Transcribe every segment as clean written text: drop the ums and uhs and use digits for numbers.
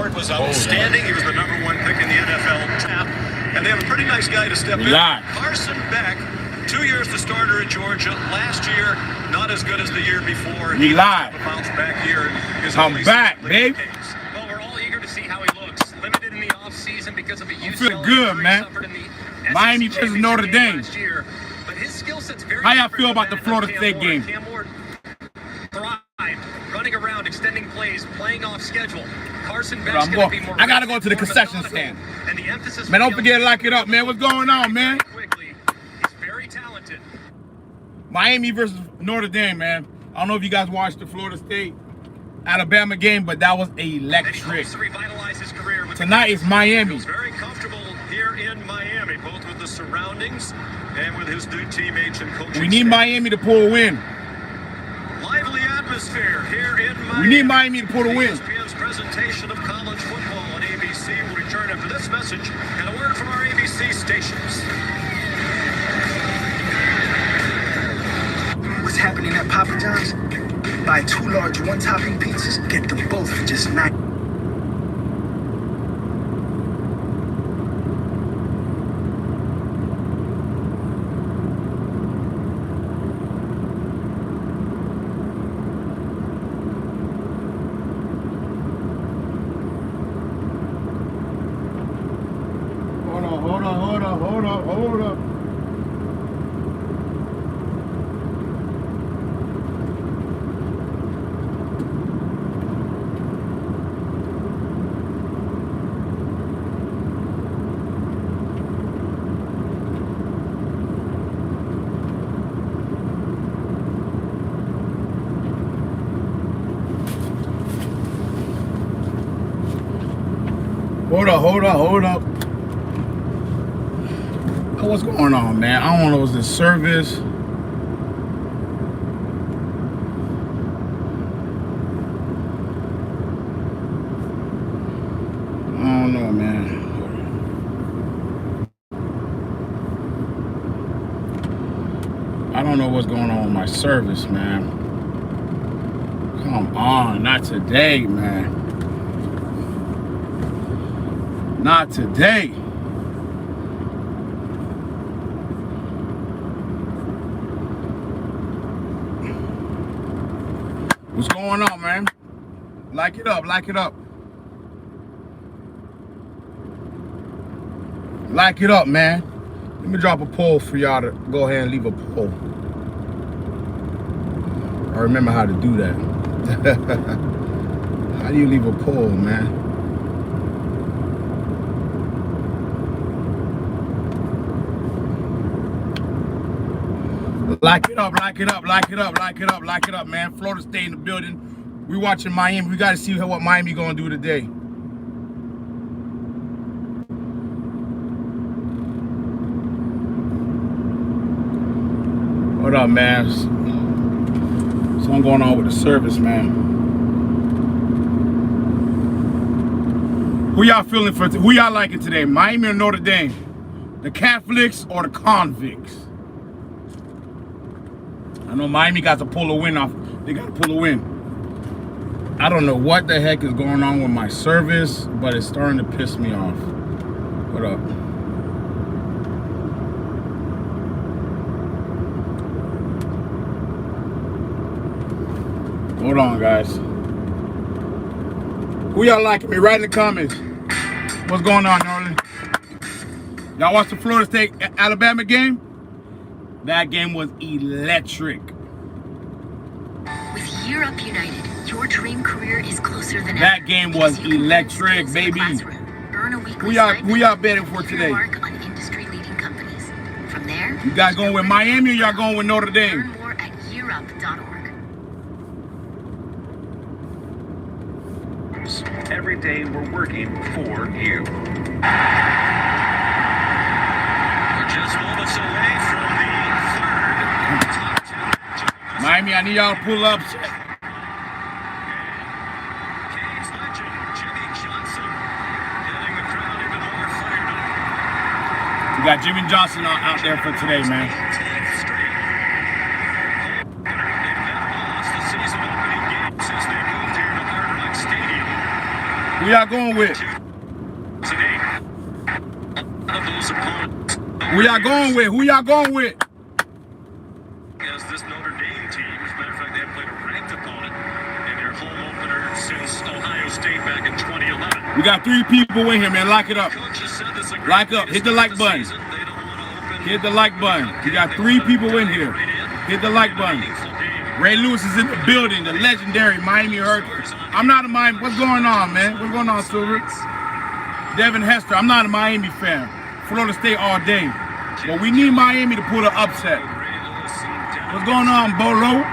report was outstanding. He was the #1 pick in the NFL draft. And they have a pretty nice guy to step in. Carson Beck, 2 years the starter at Georgia. Last year, not as good as the year before. He lied. Bounce back here. I'm back, babe. Well, we're all eager to see how he looks. Limited in the offseason because of a UCLA feel good, man. Miami versus Notre Dame. Year, but his skill set's very how y'all feel about the Florida State game? Running around, extending plays, playing off schedule. Carson Beck's going to be more. I gotta go to the concession stand. And the emphasis, man, don't forget to lock it up, man. What's going on, man? Quickly, he's very talented. Miami versus Notre Dame, man. I don't know if you guys watched the Florida State Alabama game, but that was electric. Tonight is Miami. He's very comfortable here in Miami, both with the surroundings and with his new teammates and coaching. We need Miami to pull a win. Lively atmosphere here in Miami. We need Miami to pull a win. ESPN's presentation of college football on ABC will return after this message and a word from our ABC stations. What's happening at Papa John's? Buy 2 large one-topping pizzas, get them both for just $9. Hold up. Hold up. What's going on, man? I don't know. Is this service? I don't know, man. I don't know what's going on with my service, man. Come on, not today, man. Not today. What's going on, man? Like it up. Like it up, man. Let me drop a poll for y'all to go ahead and leave a poll. I remember how to do that. How do you leave a poll, man? Like it up, man. Florida State in the building. We watching Miami. We got to see what Miami gonna do today. What up, man? Something going on with the service, man. Who y'all feeling for? Who y'all liking today? Miami or Notre Dame? The Catholics or the convicts? I know Miami got to pull a win off. They got to pull a win. I don't know what the heck is going on with my service, but it's starting to piss me off. What up? Hold on, guys. Who y'all liking me? Write in the comments. What's going on, Norland? Y'all watch the Florida State Alabama game? That game was electric. With Europe United, your dream career is closer than ever. That game was electric, baby. Who y'all betting for today? On industry-leading companies. From there, you guys going with Miami or y'all going with Notre Dame? Learn more at Europe.org. Every day we're working for you. We're just moments away from the third top 10. Miami, I need y'all to pull up. We got Jimmy Johnson out there for today, man. Who y'all going with? Today, of those opponents. Who y'all going with? Who y'all going with? As this Notre Dame team, as a matter of fact, they have played a ranked opponent in their home opener since Ohio State back in 2011. We got 3 people in here, man. Lock it up. Coaches said this is a great Like up. Hit the like button. season. They don't want to open. Hit the like button. We got 3 people in here. Hit the like button. Ray Lewis is in the building. The legendary Miami Hurricanes. I'm not a Miami. What's going on, man? What's going on, Silver? Devin Hester. I'm not a Miami fan. Florida State all day. But we need Miami to pull an upset. What's going on, Bolo?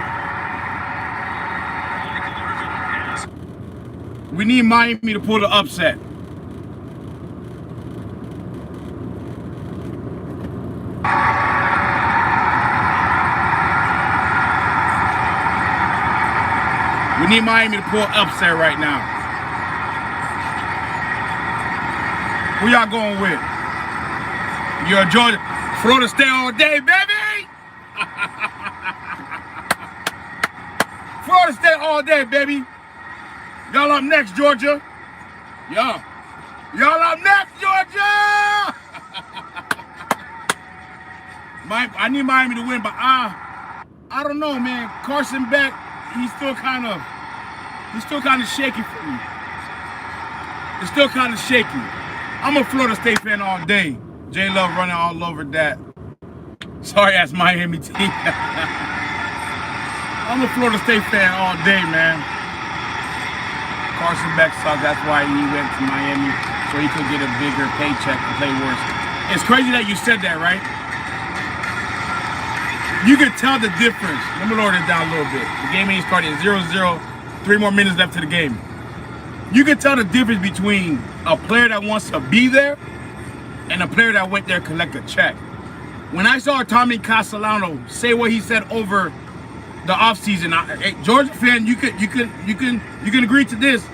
We need Miami to pull the upset. We need Miami to pull an upset right now. Who y'all going with? You're a Georgia. Florida State all day, baby! Florida State all day, baby. Y'all up next, Georgia. Y'all up next, Georgia! I need Miami to win, but I don't know, man. Carson Beck, he's still kind of shaky for me. It's still kind of shaky. I'm a Florida State fan all day. J Love running all over that. Sorry, that's Miami team. I'm a Florida State fan all day, man. Carson Beck sucks. That's why he went to Miami, so he could get a bigger paycheck and play worse. It's crazy that you said that, right? You can tell the difference. Let me lower this down a little bit. The game ain't started at 0-0. 3 more minutes left to the game. You can tell the difference between a player that wants to be there and a player that went there to collect a check. When I saw Tommy Castellano say what he said over the offseason, hey, Georgia fan, you can agree to this.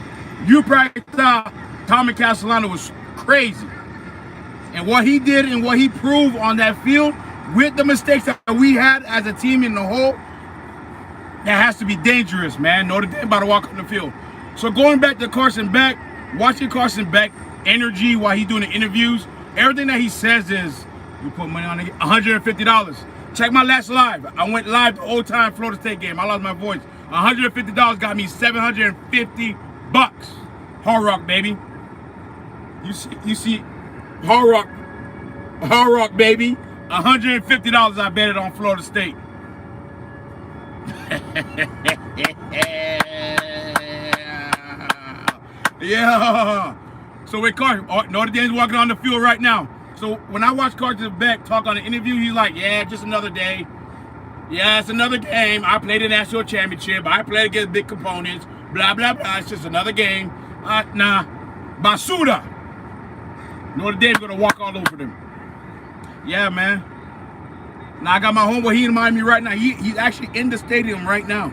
You probably thought Tommy Castellano was crazy, and what he did and what he proved on that field with the mistakes that we had as a team in the whole, that has to be dangerous, man. Notre Dame about to walk on the field. So going back to Carson Beck, watching Carson Beck energy while he's doing the interviews, everything that he says is, we put money on it, $150. Check my last live. I went live the old time Florida State game. I lost my voice. $150 got me $750. Hard Rock, baby. You see, Hard Rock, baby. $150 I bet it on Florida State. Yeah. So with Carson, Notre Dame's walking on the field right now. So when I watch Carson Beck talk on the interview, he's like, yeah, just another day. Yeah, it's another game. I played the national championship. I played against big components. Blah, blah, blah. It's just another game. Nah. Basuda. Notre Dame's going to walk all over them. Yeah, man. Now I got my homeboy. He in Miami right now. He's actually in the stadium right now.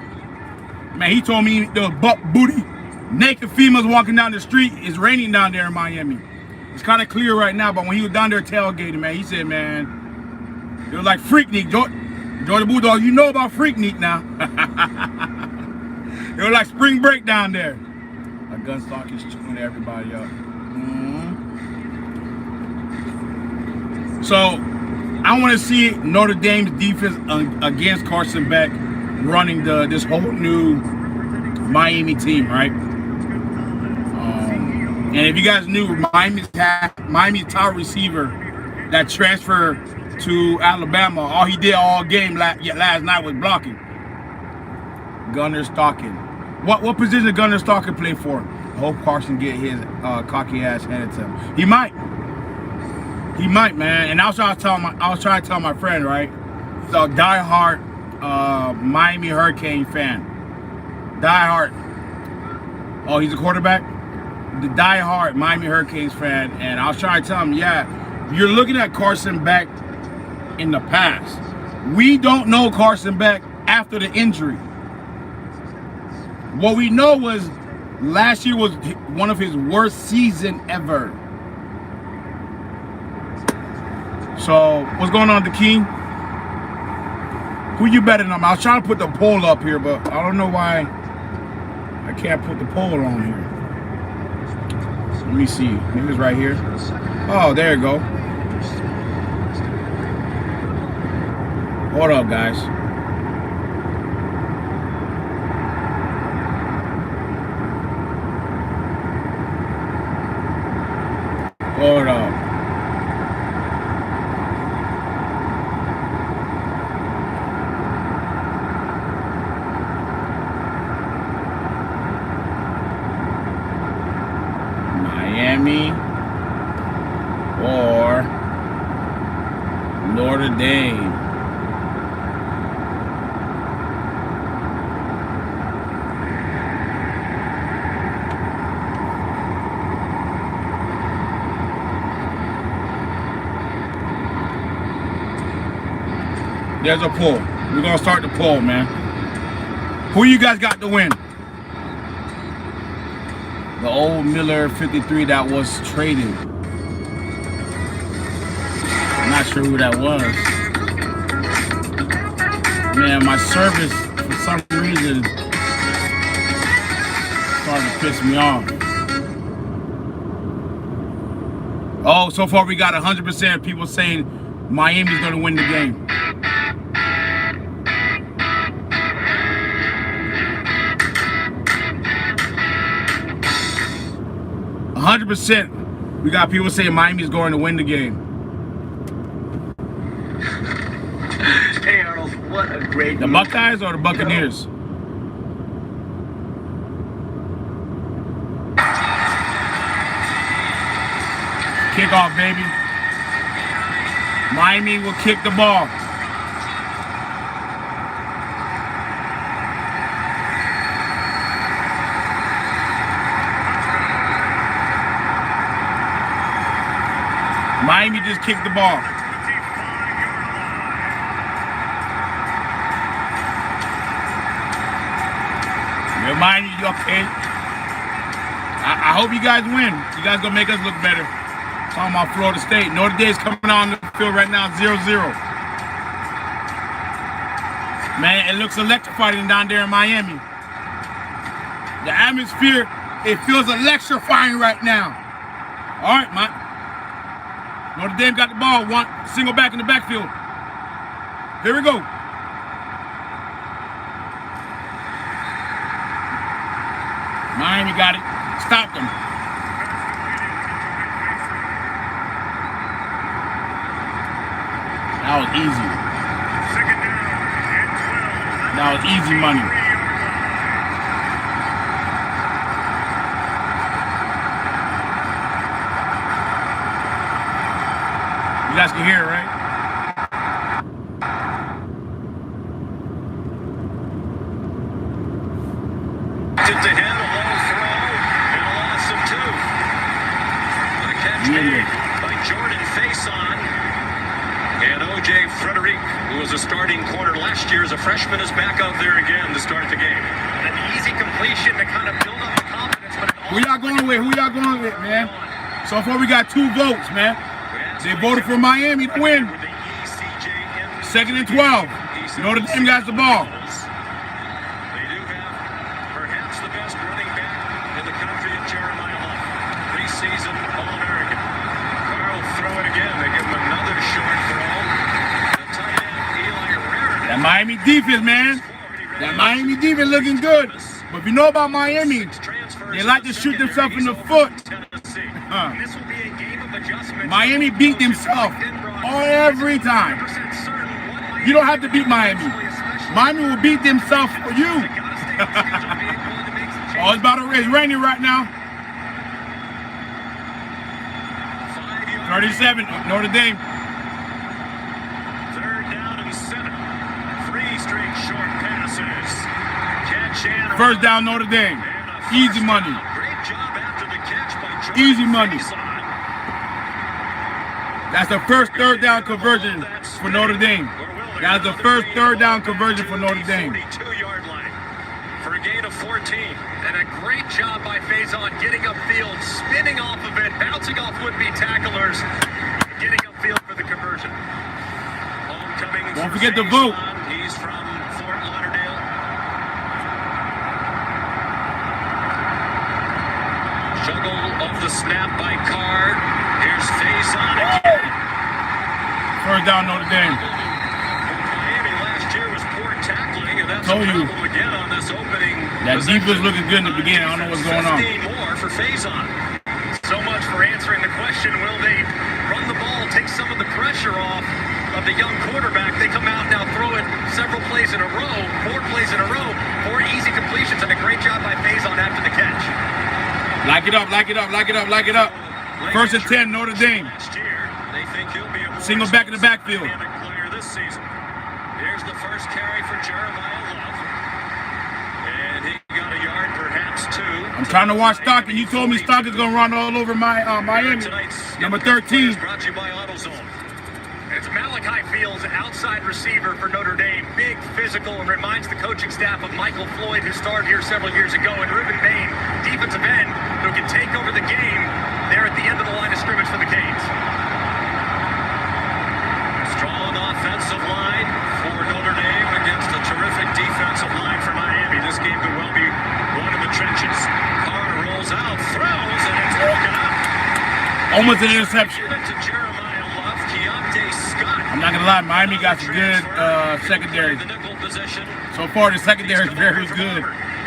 Man, he told me the butt booty, naked females walking down the street. It's raining down there in Miami. It's kind of clear right now, but when he was down there tailgating, man, he said, man, it was like Freaknik. Georgia Bulldog, you know about Freaknik now. It was like spring break down there. A gunstock is chewing everybody up. So, I want to see Notre Dame's defense against Carson Beck running this whole new Miami team, right? And if you guys knew, Miami's top receiver that transferred to Alabama, all he did all game last night was blocking. Gunner Stocking. What position did Gunner Stocking play for? I hope Carson get his cocky ass handed to him. He might. He might, man. And I was trying to tell my friend, right? He's a diehard Miami Hurricane fan. Diehard. Oh, he's a quarterback? The diehard Miami Hurricanes fan. And I was trying to tell him, yeah, you're looking at Carson Beck in the past. We don't know Carson Beck after the injury. What we know was last year was one of his worst season ever. So, what's going on, the King? Who you betting on? I was trying to put the poll up here, but I don't know why I can't put the poll on here. Let me see. Maybe it's right here. Oh, there you go. Hold up, guys. Hold up. Miami or Notre Dame. There's a poll. We're gonna start the poll, man. Who you guys got to win? The old Miller 53 that was traded. I'm not sure who that was. Man, my service, for some reason, started to piss me off. Oh, so far we got 100% of people saying Miami's going to win the game. We got people saying Miami's going to win the game. Hey Arnold, what a great The Buckeyes or the Buccaneers? Kickoff, baby. Miami will kick the ball. Miami just kicked the ball. Remind you, okay? I hope you guys win. You guys gonna make us look better. Talking about Florida State. Notre Dame's coming on the field right now, 0-0. Man, it looks electrifying down there in Miami. The atmosphere, it feels electrifying right now. All right, Notre Dame got the ball. One single back in the backfield. Here we go. Miami got it. Stopped them. That was easy. That was easy money. You guys can hear it, right? To him, a low throw, and a loss of 2. The catch made by Jordan Faison. And O.J. Frederic, who was a starting corner last year as a freshman, is back out there again to start the game. An easy completion to kind of build up the confidence. But Who y'all going with? Who y'all going with, man? So far, we got 2 votes, man. They voted for Miami to win. 2nd and 12. Notre Dame got the ball. They do have perhaps the best running back in the country in Jeremiah Love. Preseason All-American. Carl will throw it again. They give him another short throw. The tight end, Eli Raritan. That Miami defense, man. That Miami defense looking good. But if you know about Miami, they like to shoot themselves in the foot. this will be a game of adjustment. Miami beat themselves every time. You don't have to beat Miami. Miami will beat themselves for you. Oh, it's raining right now. 37, Notre Dame. 3rd down and 7. 3 straight short passes. Catch and First down, Notre Dame. Easy money. Great job after the catch by Jordan Easy money. Faison. That's the first 3rd down conversion for Notre Dame. That's the first 3rd down conversion for Notre Dame. 42-yard line for a gain of 14. And a great job by Faison getting upfield, spinning off of it, bouncing off would-be tacklers, getting upfield for the conversion. Homecoming. Don't for forget to Faison. vote. He's from Fort Lauderdale. Juggle of the snap by Carr. Here's Faison again. First down, Notre Dame. Miami last year was poor tackling, and that's Told a you. problem again on this opening. That defense looking good in the beginning. I don't know what's going on. 15 more for Faison. So much for answering the question, will they run the ball, take some of the pressure off of the young quarterback? They come out now, throw it several plays in a row, 4 plays in a row, 4 easy completions, and a great job by Faison after the catch. Lock it up, lock it up, lock it up, lock it up. First and 10, Notre Dame. Last year, they think he'll be a more Single back in the backfield. dynamic player this season. Here's the first carry for Jeremiah Love. And he got a yard, perhaps 2. I'm trying to watch Stockton. You told me Stockton's going to run all over my Miami. Number 13. Brought to you by AutoZone. It's Malachi Fields, outside receiver for Notre Dame. Big, physical, and reminds the coaching staff of Michael Floyd, who started here several years ago, and Ruben Bain, defensive end, who can take over the game there at the end of the line of scrimmage for the Canes. Strong offensive line for Notre Dame against a terrific defensive line for Miami. This game could well be one in the trenches. Carr rolls out, throws, and it's broken up. Almost an interception. Give it to Jeremiah Love. Keontae Scott. I'm not going to lie, Miami got some good secondary. The nickel position. So far, the secondary is very good.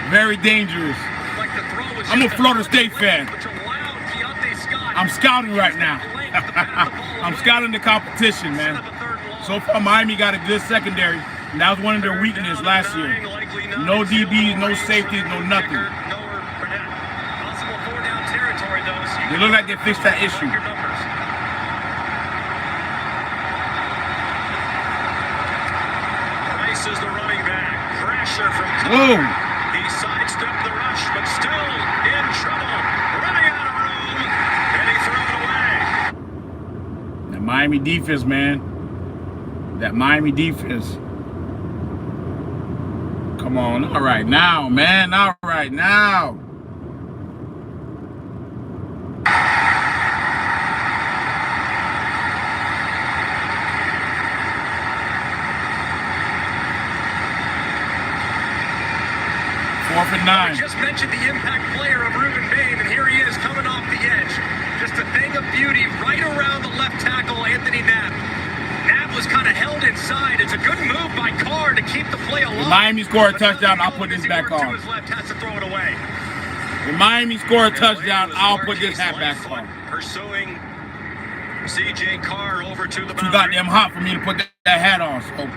Very dangerous. Like the throw was I'm a just Florida State fan. which allowed Keontae Scott I'm scouting right now. I'm scouting the competition, man. So far, Miami got a good secondary. And that was one of their weaknesses last year. No DBs, no safeties, no nothing. Possible 4-down territory, though. So They look like they fixed that issue. your numbers. Price is the running back. Pressure from Whoa. Carr. He sidestepped the rush, but still in trouble. Running out of room, and he threw it away. That Miami defense, man. That Miami defense. Come on. All right now, man. All right now. Fourth and 9. We just mentioned the impact player of Ruben Bain, and here he is coming off the edge. Just a thing of beauty right around the left tackle, Anthony Knapp. Knapp was kind of held inside. It's a good move by Carr to keep the play alive. If Miami score a touchdown, I'll put this back on. His left has to throw it away. If Miami score a touchdown, I'll put this hat back on. Pursuing C.J. Carr over to the Too goddamn hot for me to put that hat on. So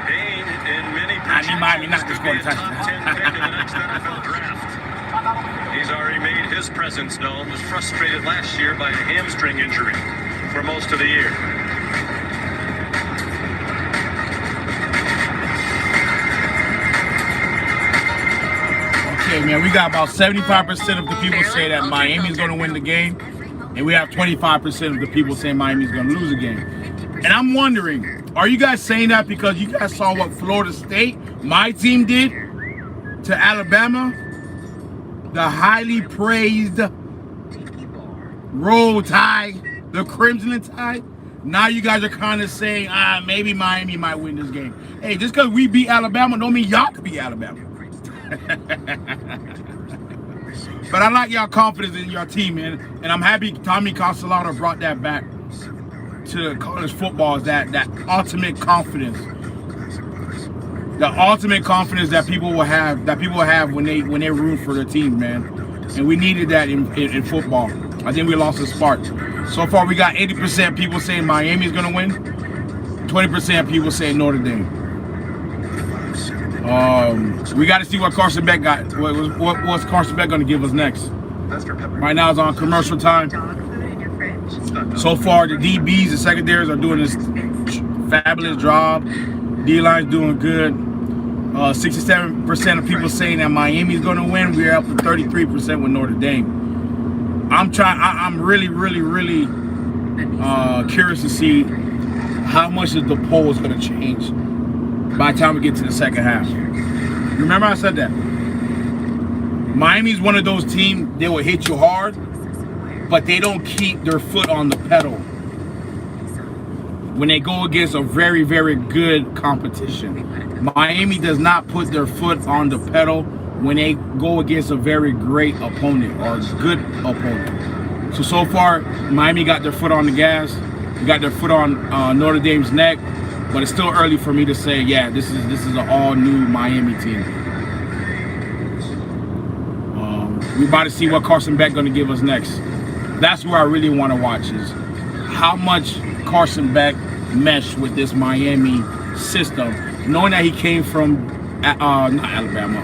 Bain in many I need Miami not to projections score a be a top 10 touchdown. pick in the next NFL draft. He's already made his presence known. Was frustrated last year by a hamstring injury for most of the year. Okay, man, we got about 75% of the people say that Miami's going to win the game, and we have 25% of the people saying Miami's going to lose the game. And I'm wondering, are you guys saying that because you guys saw what Florida State, my team, did to Alabama? The highly praised Roll Tide, the Crimson Tide. Now you guys are kind of saying, maybe Miami might win this game. Hey, just because we beat Alabama don't mean y'all could beat Alabama. But I like y'all confidence in your team, man. And I'm happy Tommy Castellano brought that back to college football, is that ultimate confidence. The ultimate confidence that people will have, when they root for their team, man. And we needed that in football. I think we lost the spark. So far, we got 80% people saying Miami's going to win, 20% people saying Notre Dame. We got to see what Carson Beck got. What's Carson Beck going to give us next? Right now, it's on commercial time. So far, the DBs, the secondaries are doing this fabulous job. D-line's doing good. 67% of people saying that Miami's going to win. We're up to 33% with Notre Dame. I'm really curious to see how much of the poll is going to change by the time we get to the second half. Remember I said that. Miami's one of those teams, they will hit you hard, but they don't keep their foot on the pedal when they go against a very, very good competition. Miami does not put their foot on the pedal when they go against a very great opponent or a good opponent. So far, Miami got their foot on the gas. Got their foot on Notre Dame's neck. But it's still early for me to say, yeah, this is an all-new Miami team. We're about to see what Carson Beck going to give us next. That's where I really want to watch is how much Carson Beck meshed with this Miami system, knowing that he came from not Alabama,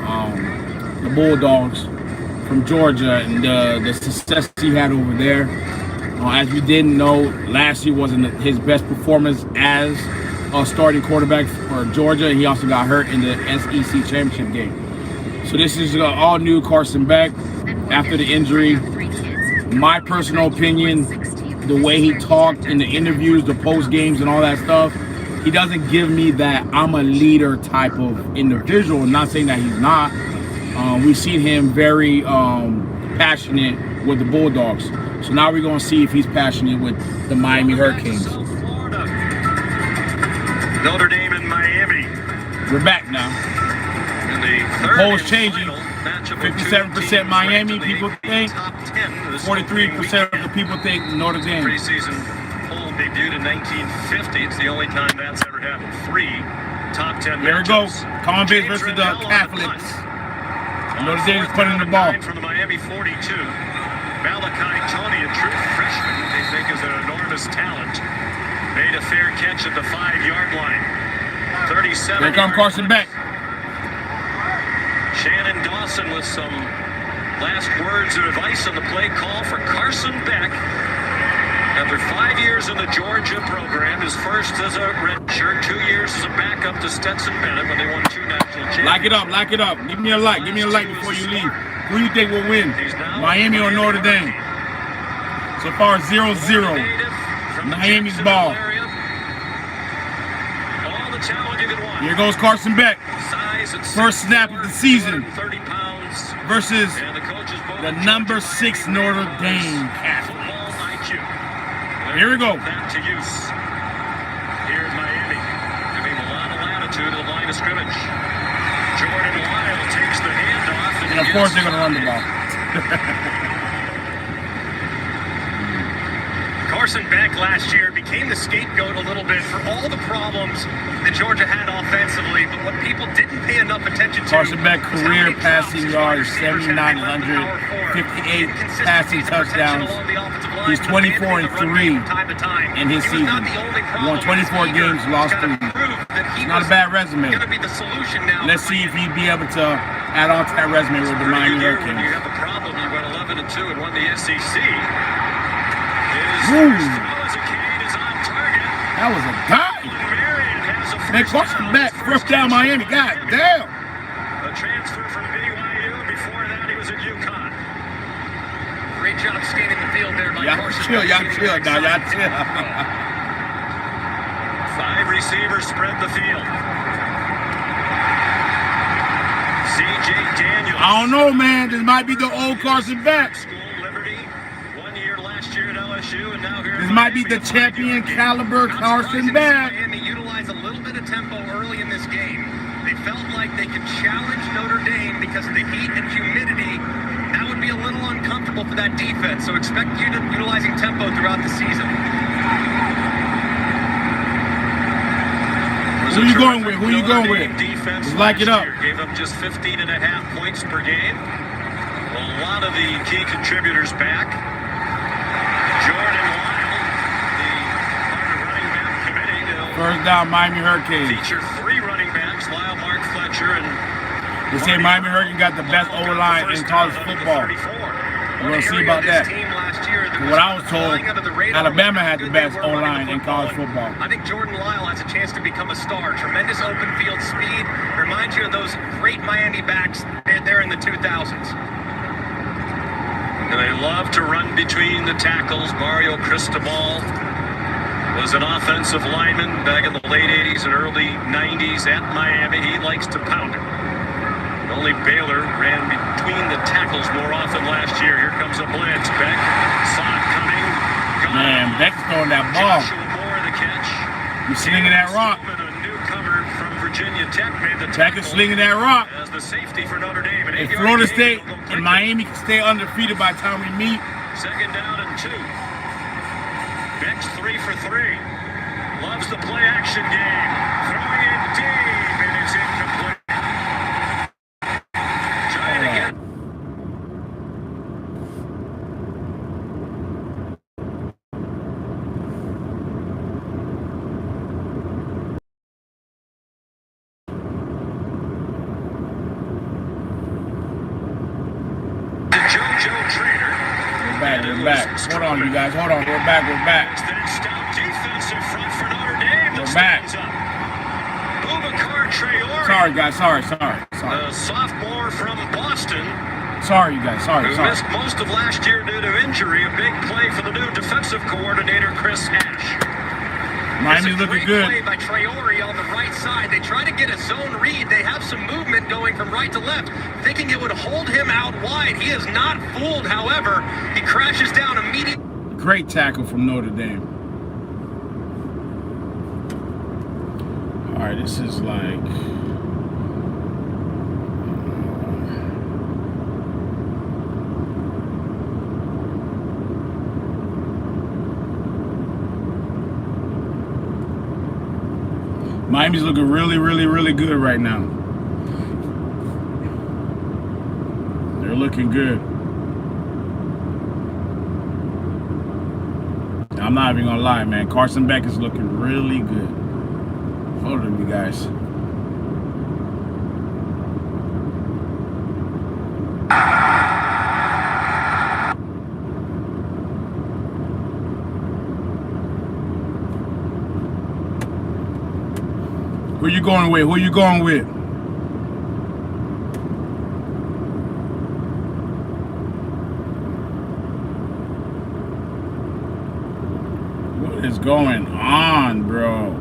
the Bulldogs from Georgia, and the success he had over there. As we didn't know, last year wasn't his best performance as a starting quarterback for Georgia. He also got hurt in the SEC championship game. So this is all new Carson Beck after the injury. My personal opinion, the way he talked in the interviews, the post games and all that stuff, he doesn't give me that I'm a leader type of individual. I'm not saying that he's not. We've seen him very passionate with the Bulldogs. So now we're going to see if he's passionate with the Miami Hurricanes. Notre Dame and Miami. We're back now. In the polls changing. 57% Miami people think. 43% of the people think Notre Dame. Preseason poll debuted in 1950. It's the only time that's ever happened. 3 top 10 There we go. Convicts versus the Catholics. Notre Dame is putting the ball. From the Miami 42. Malachi Tony, a true freshman, they think is an enormous talent. Made a fair catch at the 5-yard line. 37. Here comes Carson Beck. Shannon Dawson with some last words of advice on the play call for Carson Beck. After 5 years in the Georgia program, his first as a redshirt, 2 years as a backup to Stetson Bennett when they won 2 national championships. Like it up. Give me a like. Give me a like before you leave. Who do you think will win? Miami or Notre Dame? So far, 0-0. Miami's ball. Here goes Carson Beck. First snap of the season versus the number 6 Notre Dame Catholics. Here we go. Back to use. Here's Miami, giving a lot of latitude to the line of scrimmage. Jordan Lyle takes the handoff, And of course they're going to run the ball. Carson Beck last year became the scapegoat a little bit for all the problems that Georgia had offensively, but what people didn't pay enough attention to. Carson Beck career passing yards 7,958 passing touchdowns. He's 24-3 in his season. Won 24 games, lost 3. It's not a bad resume. Let's see if he'd be able to add on to that resume with the Miami Hurricanes. You have a problem. You went 11-2 and won the SEC. That was a dime. Man, Carson Beck, first down Miami. God damn. A transfer from BYU. Before that, he was at UConn. Great job skating the field there by Carson Beck. Y'all chill now. Y'all chill. 5 receivers spread the field. C.J. Daniels. I don't know, man. This might be the old Carson Beck. This might be the champion caliber Carson Beck. Miami utilized a little bit of tempo early in this game. They felt like they could challenge Notre Dame because of the heat and humidity. That would be a little uncomfortable for that defense. So expect you to utilizing tempo throughout the season. Who you going with? Who you going with? Defense Just like it up. Gave up just 15.5 points per game. Well, a lot of the key contributors back. Jordan Lyle, the running back committee. First down, Miami Hurricanes. Feature 3 running backs, Lyle, Mark Fletcher, and they say Miami Hurricanes got the best O-line in college football. We're going to see about that. What I was told, Alabama had the best O-line in college football. I think Jordan Lyle has a chance to become a star. Tremendous open field speed. Reminds you of those great Miami backs there in the 2000s. And they love to run between the tackles. Mario Cristobal was an offensive lineman back in the late 80s and early 90s at Miami. He likes to pound it. Only Baylor ran between the tackles more often last year. Here comes a blitz. Beck saw it coming. Man, Beck's throwing that ball. He's slinging that rock. A newcomer from Virginia Tech made the Beck is slinging that rock. as the safety for Notre Dame. If Florida State and Miami can stay undefeated by the time we meet, Second down and 2. Beck's 3 for 3. Loves the play action game. Throwing it deep, and it's incomplete. Trying to get. We're back. Hold on, you guys. Hold on. We're back. Defense in front for Notre Dame. We're back. Sorry, guys. Sorry. The sophomore from Boston. Sorry, you guys. Sorry. Missed most of last year due to injury. A big play for the new defensive coordinator, Chris Ash. Miami's looking good. Play by Traore on the right side. They try to get a zone read. They have some movement going from right to left, thinking it would hold him out wide. He is not fooled, however. He crashes down immediately. Great tackle from Notre Dame. All right, this is like... Miami's looking really good right now. They're looking good. I'm not even gonna lie, man. Carson Beck is looking really good. Hold on, you guys. Who you going with? Who you going with? What is going on, bro?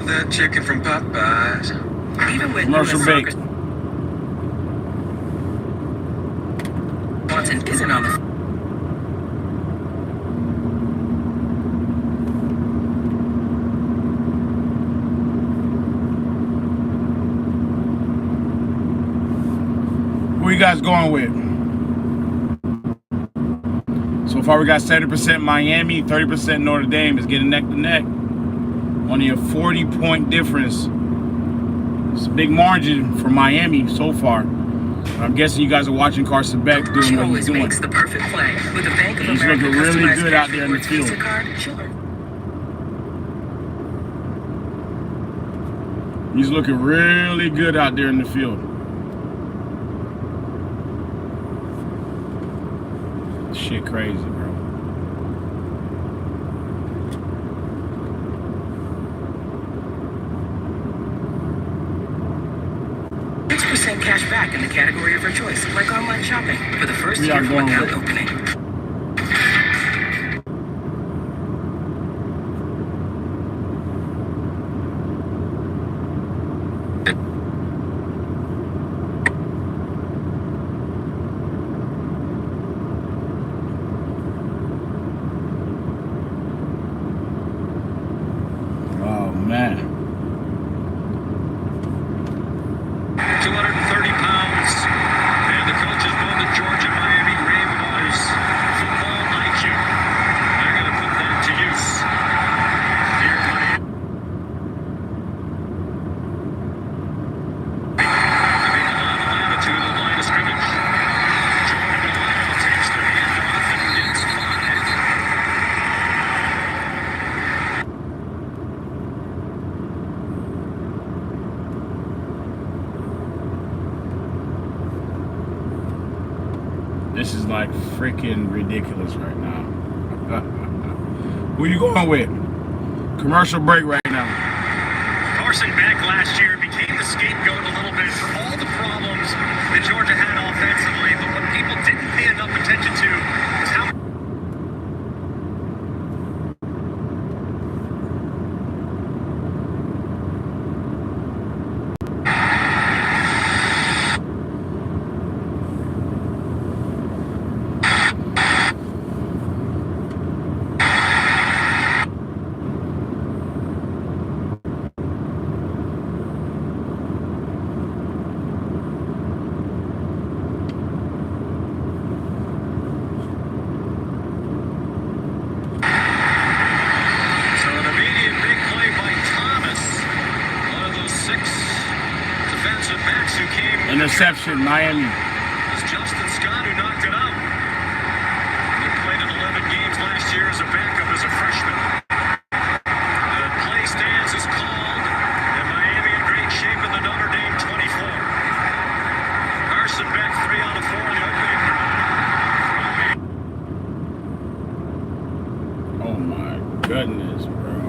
That chicken from Popeyes. Even with Commercial bake. Watson isn't on the. Who you guys going with? So far we got 70% Miami, 30% Notre Dame. Is getting neck to neck. Only a 40-point difference. It's a big margin for Miami so far. I'm guessing you guys are watching Carson Beck doing She what he's always doing. makes the perfect play with a Bank of He's America looking really customized good out there in the Visa field. card. Sure. He's looking really good out there in the field. Shit crazy, bro. Cash back in the category of her choice, like online shopping, for the first year from account opening. Oh, man. 230 pounds, and the coaches know the Georgia Miami Raven's football IQ. They're going to put that to use. Here, Miami. Giving a lot of latitude at the line of scrimmage. Jordan Ohio takes the handoff and gets 5. This is like freaking ridiculous right now. Who you going with? Commercial break right now. Carson Beck last year became the scapegoat a little bit for all the problems that Georgia had offensively, but what people didn't pay enough attention to was how Interception, Miami. It was Justin Scott who knocked it out. He played in 11 games last year as a backup as a freshman. The play stance is called, and Miami in great shape at the Notre Dame 24. Carson Beck 3 out of 4 in the opening drive. Oh my goodness, bro.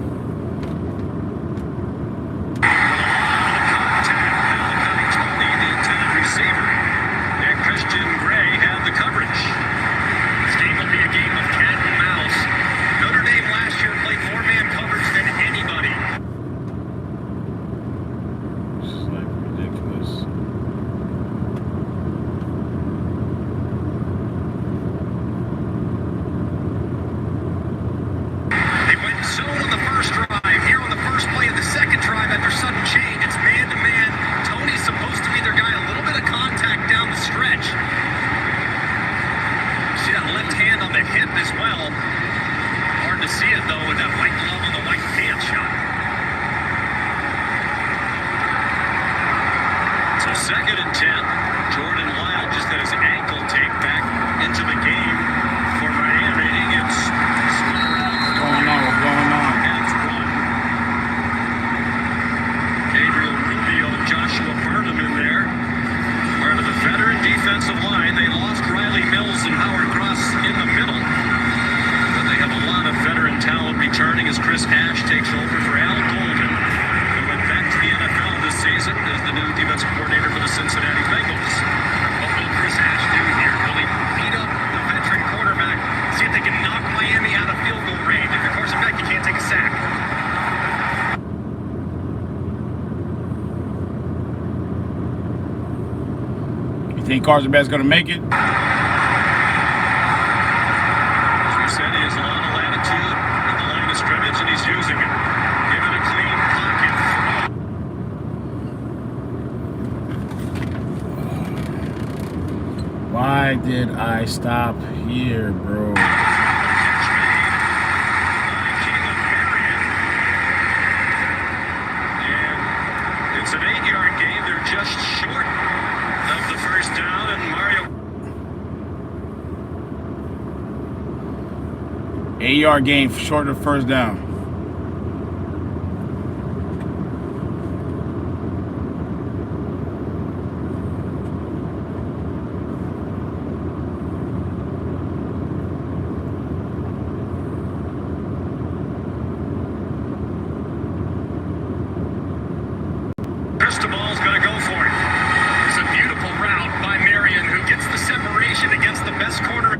Second and 10. Jordan Lyle just had his ankle taped back into the game for Miami. It's spun around. What's going on? What's going on? That's one. Gabriel Rubio and Joshua Burnham in there. Part of the veteran defensive line. They lost Riley Mills and Howard Cross in the middle. But they have a lot of veteran talent returning as Chris Ash takes over for Al Golden, who went back to the NFL this season as the new defensive coordinator for the Cincinnati Bengals. What will Chris Ash do here? Will he beat up the veteran quarterback, see if they can knock Miami out of field goal range? If you're Carson Beck, you can't take a sack. You think Carson Beck's gonna make it? As we said, he has a lot of latitude in the line of scrimmage, and he's using it. Given a clean pocket. Why did I stop here, bro? Catch made by Caleb Marion. And it's an 8-yard gain. They're just short of the first down, and Mario. 8-yard gain, short of first down. Cristobal's going to go for it. It's a beautiful route by Marion, who gets the separation against the best corner.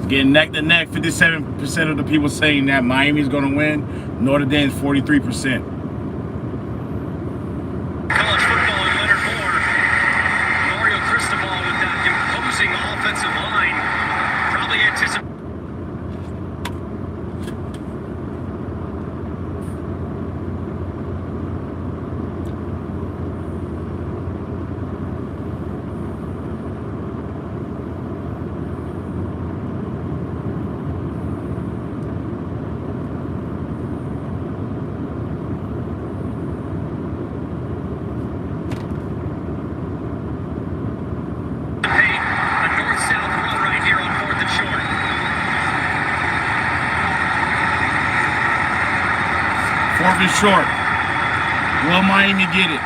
Getting neck to neck, 57% of the people saying that Miami's going to win. Notre Dame's 43%. College football and Leonard Moore. Mario Cristobal with that imposing offensive line. Probably anticipating. Fourth and short. Will Miami get it?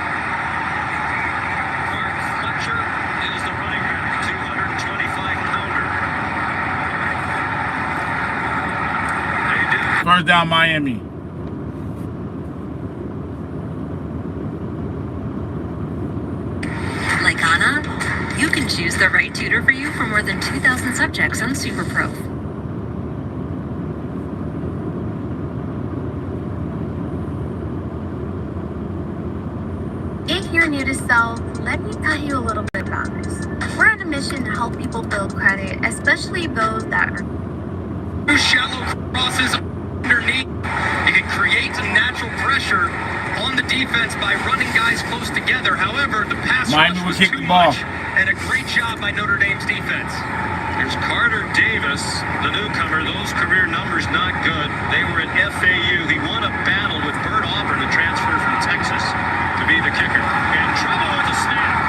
Mark Fletcher is the running back, 225-pounder. They do. First down, Miami. Like Anna, you can choose the right tutor for you for more than 2,000 subjects on SuperPro. If you're new to Self, let me tell you a little bit about this. We're on a mission to help people build credit, especially those that are Shallow crosses underneath. It can create some natural pressure on the defense. defense by running guys close together. However, the pass rush was kick too the ball. much, and a great job by Notre Dame's defense. Here's Carter Davis, the newcomer. Those career numbers not good. They were at FAU. He won a battle with Bert Auburn, a transfer from Texas, to be the kicker. In trouble with the snap.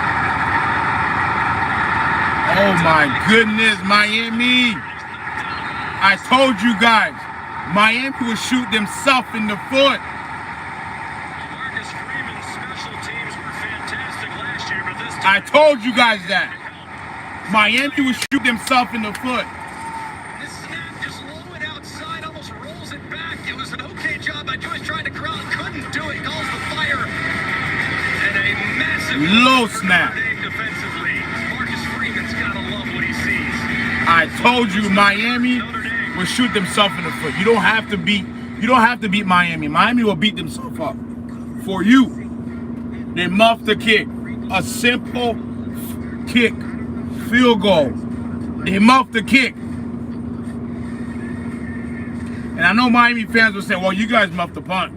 Oh my goodness, Miami. I told you guys, Miami would shoot themselves in the foot. Marcus Freeman's special teams were fantastic last year, but this I told you guys that. Miami would shoot themselves in the foot. This snap just low and outside, almost rolls it back. It was an okay job by Joyce trying to corral. Couldn't do it. Calls the fire. And a massive Low for snap. Notre Dame defensively. Marcus Freeman's got to love what he sees. I told you Miami will shoot themselves in the foot. You don't have to beat Miami. Miami will beat themselves up. For you. They muff the kick. A simple kick. Field goal. They muffed the kick. And I know Miami fans will say, well, you guys muffed the punt.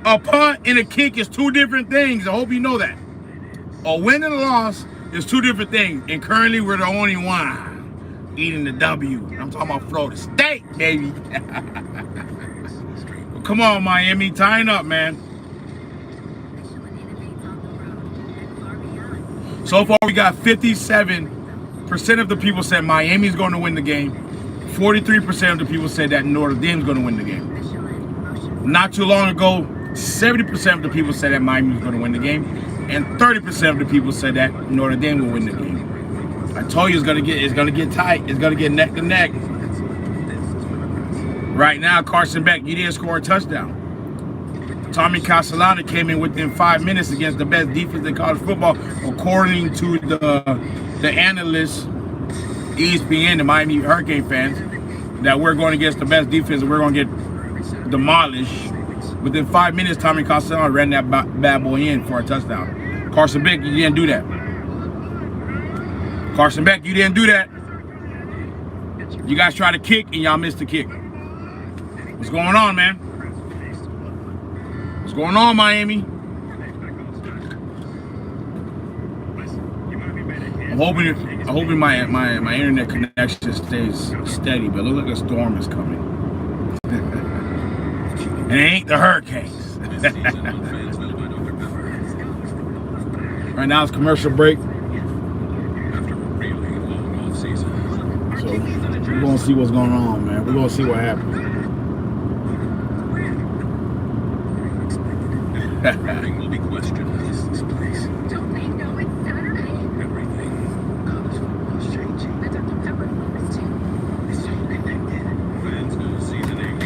A punt and a kick is two different things. I hope you know that. A win and a loss is two different things. And currently we're the only one eating the W. I'm talking about Florida State, baby. Well, come on, Miami. Tying up, man. So far, we got 57% of the people said Miami's going to win the game. 43% of the people said that Notre Dame's going to win the game. Not too long ago, 70% of the people said that Miami was going to win the game, and 30% of the people said that Notre Dame will win the game. I told you it's going to get tight. It's going to get neck to neck. Right now, Carson Beck, you didn't score a touchdown. Tommy Castellano came in within 5 minutes against the best defense in college football, according to the analysts, ESPN, the Miami Hurricane fans, that we're going against the best defense and we're going to get demolished. Within 5 minutes, Tommy Castellano ran that bad boy in for a touchdown. Carson Beck, you didn't do that. Carson Beck, you didn't do that. You guys tried to kick and y'all missed the kick. What's going on, man? What's going on, Miami? I'm hoping my internet connection stays steady, but it looks like a storm is coming. And it ain't the hurricanes. Right now it's commercial break. So we're gonna see what's going on, man. We're gonna see what happens. will be questioned. Don't they know it's Saturday? Everything. College football's changing. The Dr. Pepper is too. It's so connected. Fans know seasoning. I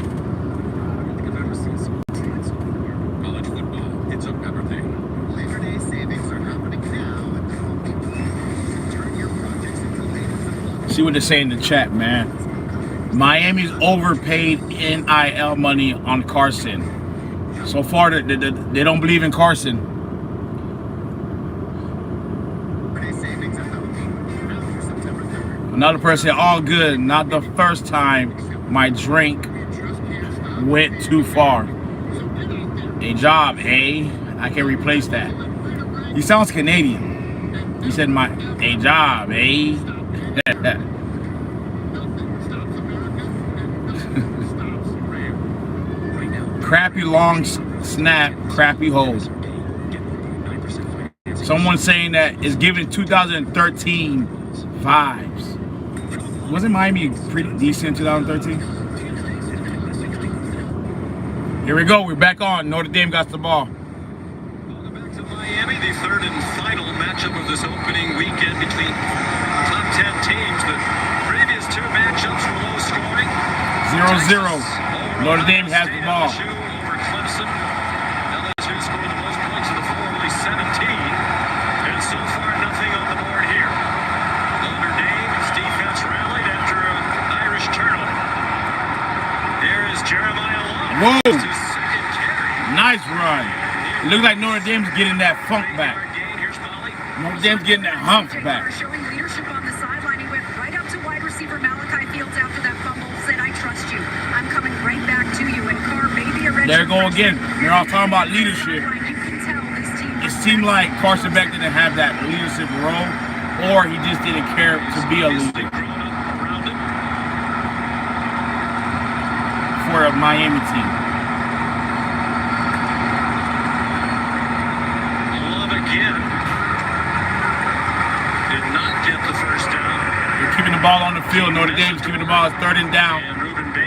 don't think I've ever seen someone dance before. College football, it's a pepper thing. Labor Day savings are happening now at the Home Depot. Turn your projects into labor. See what they say in the chat, man. Miami's overpaid NIL money on Carson. So far, they don't believe in Carson. Another person said, all good. Not the first time my drink went too far. A job, eh? I can replace that. He sounds Canadian. He said, a job, eh? Crappy long snap, crappy hose. Someone saying that it's giving 2013 vibes. Wasn't Miami pretty decent in 2013? Here we go. We're back on. Notre Dame got the ball. Welcome back to Miami, the third and final matchup of this opening weekend between top 10 teams. The previous two matchups were low scoring. 0-0. Notre Dame has the ball. LSU over Clemson. LSU scored the most points of the four, only 17. And so far, nothing on the board here. Notre Dame's defense rallied after an Irish turnover. Here is Jeremiah Long. Whoa. His second carry. Nice run. It looks like Notre Dame's getting that funk back. Here's Molly. Notre Dame's getting that hump back. Showing leadership on the sideline. He went right up to wide receiver Malachi Fields after that fumble. Said, I trust you. I'm coming right back to you. And Carr, maybe a red There you go shirt again. freshman. They're all talking about leadership. You can seemed like Carson Beck didn't have that leadership role, or he just didn't care to be a leader for a Miami team. Love again. Did not get the first down. They're keeping the ball on the field. Notre Dame's keeping the ball as 3rd and down.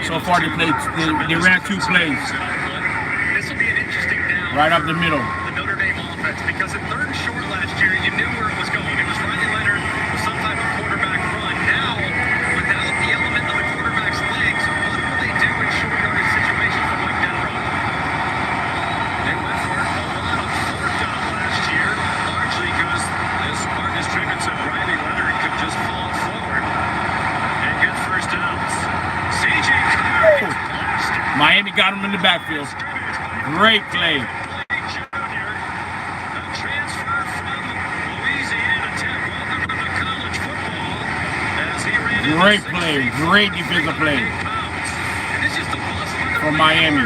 So far, they ran 2 plays. This will be an interesting down. Right up the middle. The Notre Dame offense, because at 3rd and short last year, you knew where it was going. It was Riley Leonard with some type of quarterback run. Now, without the element of the quarterback's legs, what will they do in short yardage situations for Mike Denbrock? They went for a lot of 4th down last year, largely because, as Marcus Trickett said, Riley Leonard could just fall forward and get first downs. CJ Carve blasted. Miami got him in the backfield. Great play. Great play. Great defensive play from Miami.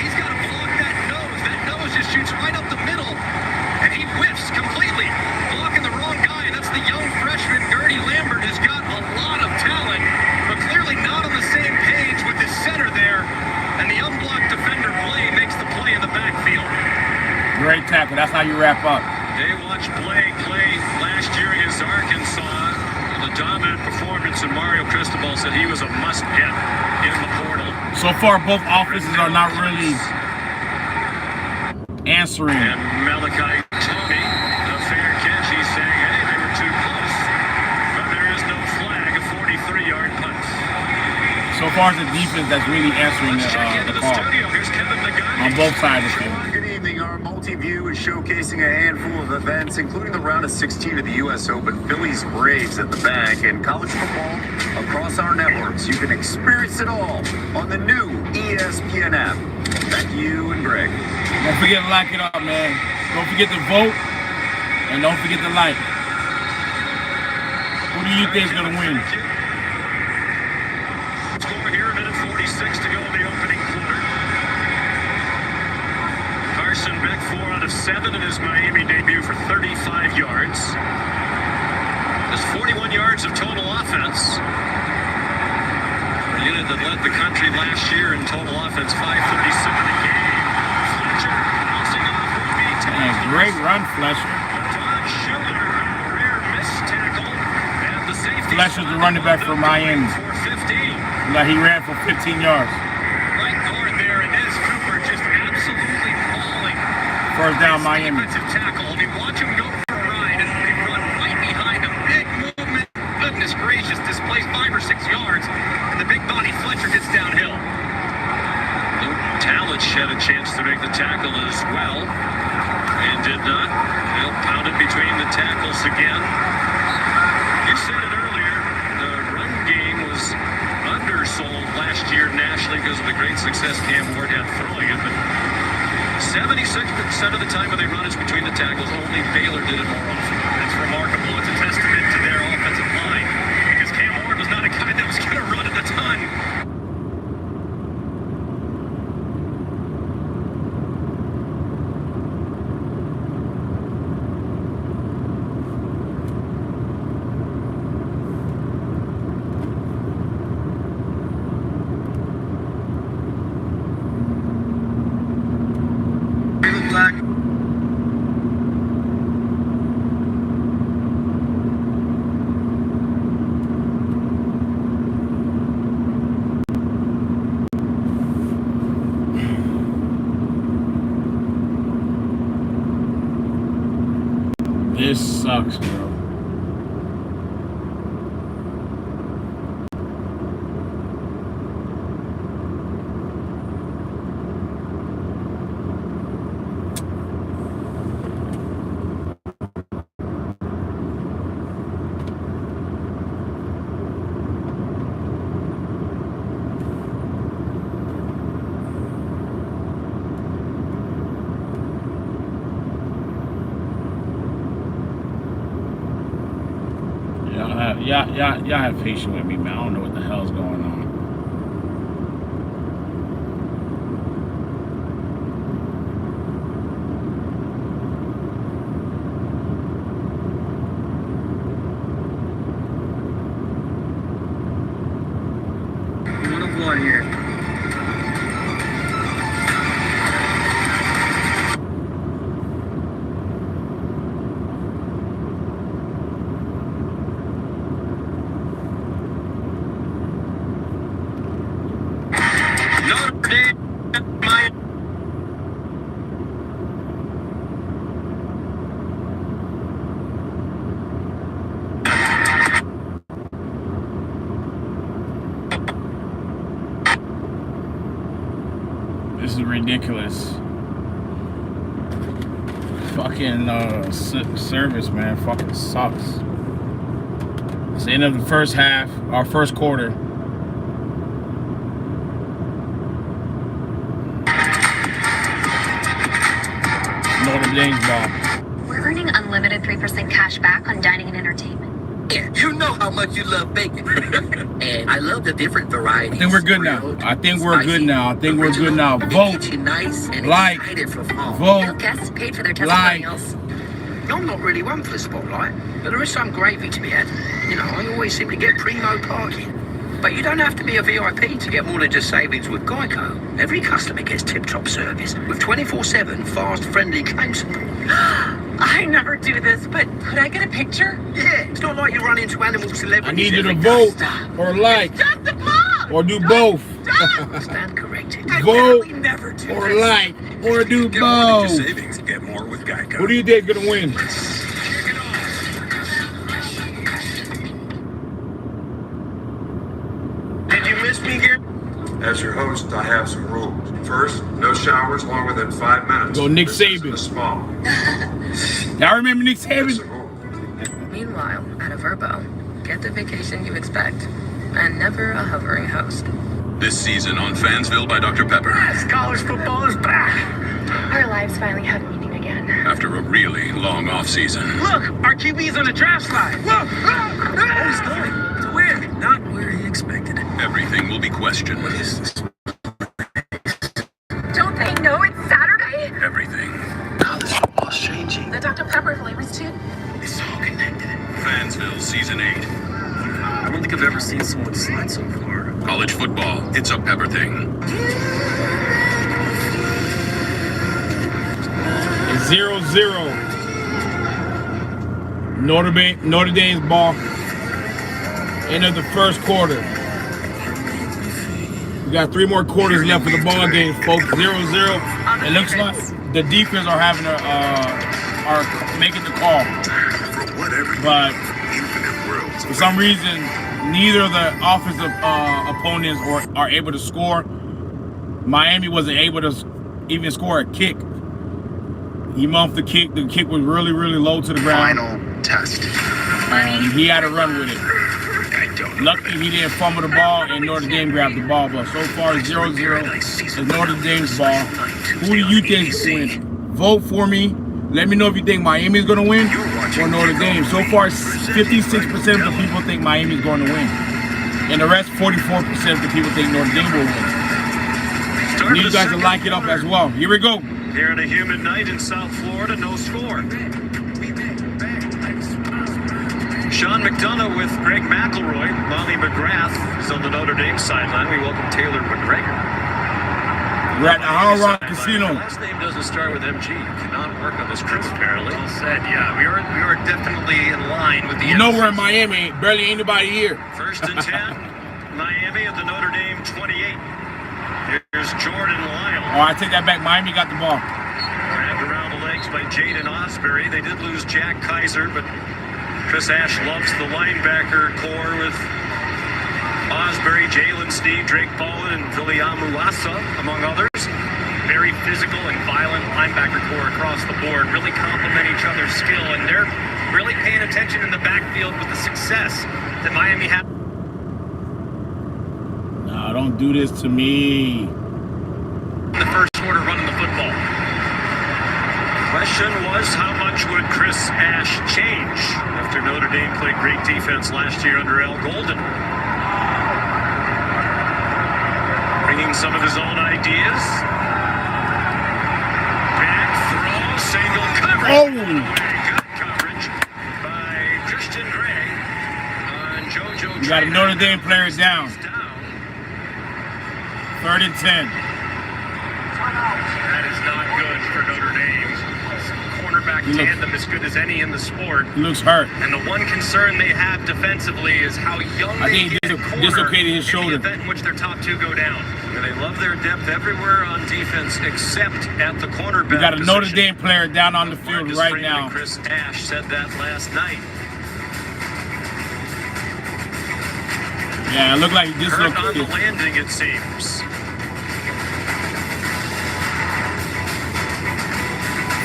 He's got to block that nose. That nose just shoots right up the middle, and he whiffs completely, blocking the wrong guy. And that's the young freshman, Gertie Lambert, who's got a lot of talent, but clearly not on the same page with his center there. And the unblocked defender Blay makes the play in the backfield. Great tackle. That's how you wrap up. They watched Blay play last year against Arkansas. The dominant performance, and Mario Cristobal said he was a must-get in the portal. So far, both offenses are not really answering. And Malachi Tommy, a fair catch. He's saying, hey, they were too close. But there is no flag, a 43-yard punt. So far, it's the defense that's really answering Let's check into the the call studio. Here's Kevin McGuire. on both sides of the field. Good evening. Our multi-view is showcasing a handful of events, including the round of 16 of the U.S. Open, Phillies Braves at the bank, and college football across our networks. You can experience it all on the new ESPN app. Back to you and Greg. Don't forget to like it up, man. Don't forget to vote, and don't forget to like. Who do you think is going to win? Score here, a minute 46 to go in the opening quarter. Carson Beck, 4 out of 7 in his Miami debut for 35 yards. That's 41 yards of total offense. The unit that led the country last year in total offense, 537 a game. Fletcher bouncing off would be Great run, Fletcher. Todd Schiller, a rare missed tackle. And the safety. Fletcher's the running back for Miami. For 15. Like he ran for 15 yards. Right guard there, and Iz Cooper just absolutely mauling. First down, Miami. Defensive tackle. I mean, watch him go for a ride, and they run right behind him. Big movement. Goodness gracious, displays 5 or 6 yards, and the big body Fletcher gets downhill. Luke Talich had a chance to make the tackle as well, and did not. He'll pound it between the tackles again. You said it earlier, the run game was undersold last year nationally because of the great success Cam Ward had throwing it, but 76% of the time when they run is between the tackles. Only Baylor did it more often. That's remarkable. It's a testament to their offensive line, because Cam Ward was not a guy that was going to run it a ton. This sucks, bro. Y'all have patience with me, man. I don't know what the hell's going on. ridiculous. Fucking service, man, fucking sucks. It's the end of the first half, our first quarter. Notre Dame's ball. We're earning unlimited 3% cash back on dining and entertainment. Yeah, you know how much you love bacon. And I love the different varieties. I think we're good now. I think we're good now. I think we're good now. Vote, nice and like, for fall. vote, Guests paid for their like. testimonials. I'm not really one for the spotlight, but there is some gravy to be had. You know, I always seem to get primo parking. But you don't have to be a VIP to get more than just savings with Geico. Every customer gets tip-top service with 24/7 fast, friendly claim support. I never do this, but could I get a picture? Yeah, it's not like you run into animal celebrities. I need you to every vote day. or like Just the blog! or do both. Stand corrected. Vote Never do or this. like or do Get more than your both. savings. Get more with Geico. Who do you think is gonna win? Did you miss me here? As your host, I have some rules. First, no showers longer than 5 minutes. Go Nick This is Saban. the spa. Y'all remember Nick There's Saban? a rule. Meanwhile, at a Verbo, get the vacation you expect, and never a hovering host. This season on Fansville by Dr. Pepper. College football is back. Our lives finally have meaning again. After a really long off-season. Look, our QB's on the draft slide. Look! He's going to where? Not where he expected it. Everything will be questioned. What is this? Don't they know it's Saturday? Everything. College football's changing. The Dr. Pepper flavors too. It's all connected. Fansville Season 8. I don't think I've ever seen someone slide so far. College football. It's a Pepper thing. It's 0-0. Notre Dame's ball. End of the first quarter. We got 3 more quarters left for the ball game, folks. 0-0. It looks like the defense are having are making the call, but for some reason, neither of the offensive opponents are able to score. Miami wasn't able to even score a kick. He muffed the kick. The kick was really, really low to the ground. Final test. And he had to run with it. Luckily, he didn't fumble the ball, and Notre Dame grabbed the ball. But so far, 0-0 is Notre Dame's ball. Who do you think is going to win? Vote for me. Let me know if you think Miami's going to win or Notre Dame. So far, 56% of the people think Miami's going to win. And the rest, 44% of the people think Notre Dame will win. I need you guys to like it up as well. Here we go. Here on a humid night in South Florida, no score. Sean McDonough with Greg McElroy. Molly McGrath is on the Notre Dame sideline. We welcome Taylor McGregor. We're at the Hard Rock Casino. Last name doesn't start with MG. You cannot work on this trip, apparently. Well said, yeah. We are definitely in line with the... You know we're in Miami. Barely anybody here. First and 10, Miami at the Notre Dame 28. Here's Jordan Lyle. Oh, I take that back. Miami got the ball. Grabbed around the legs by Jaden Osbury. They did lose Jack Kaiser, but Chris Ash loves the linebacker core with Osbury, Jalen Sneed, Drake Baldwin, and Viliamu Asa, among others. Very physical and violent linebacker core across the board. Really complement each other's skill, and they're really paying attention in the backfield with the success that Miami had. No, don't do this to me. The first quarter running the football. Question was, how much would Chris Ash change after Notre Dame played great defense last year under Al Golden? Bringing some of his own ideas. Back throw, single coverage. Oh! Good coverage by Christian Gray on JoJo. We got a Notre Dame player down. 3rd and 10. That is not good for Notre Dame. Cornerback tandem as good as any in the sport. He looks hurt. And the one concern they have defensively is how young I they think he get a corner dislocated his shoulder. in the event in which their top two go down. And they love their depth everywhere on defense except at the cornerback We got a Notre position. Dame player down on the field Marcus right Freeman now. and Chris Ash said that last night. Yeah, it looked like he Hurt on the dislocated. landing, it seems.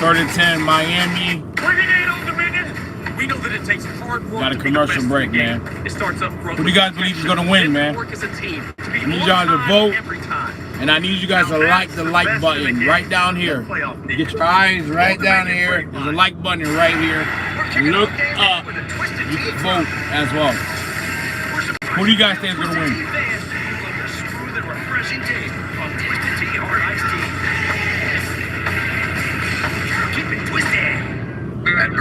3rd and 10, Miami. We know that it takes hard work. Got a to be the commercial best break, in the game. man. It starts up front. Who do you guys believe is going to win, man? Work as a team. To be I need on y'all to time vote. every time. And I need you guys to like the like button right down here. Get your eyes right down here. There's a like button right here. And look up. You can vote as well. Who do you guys think is going to win?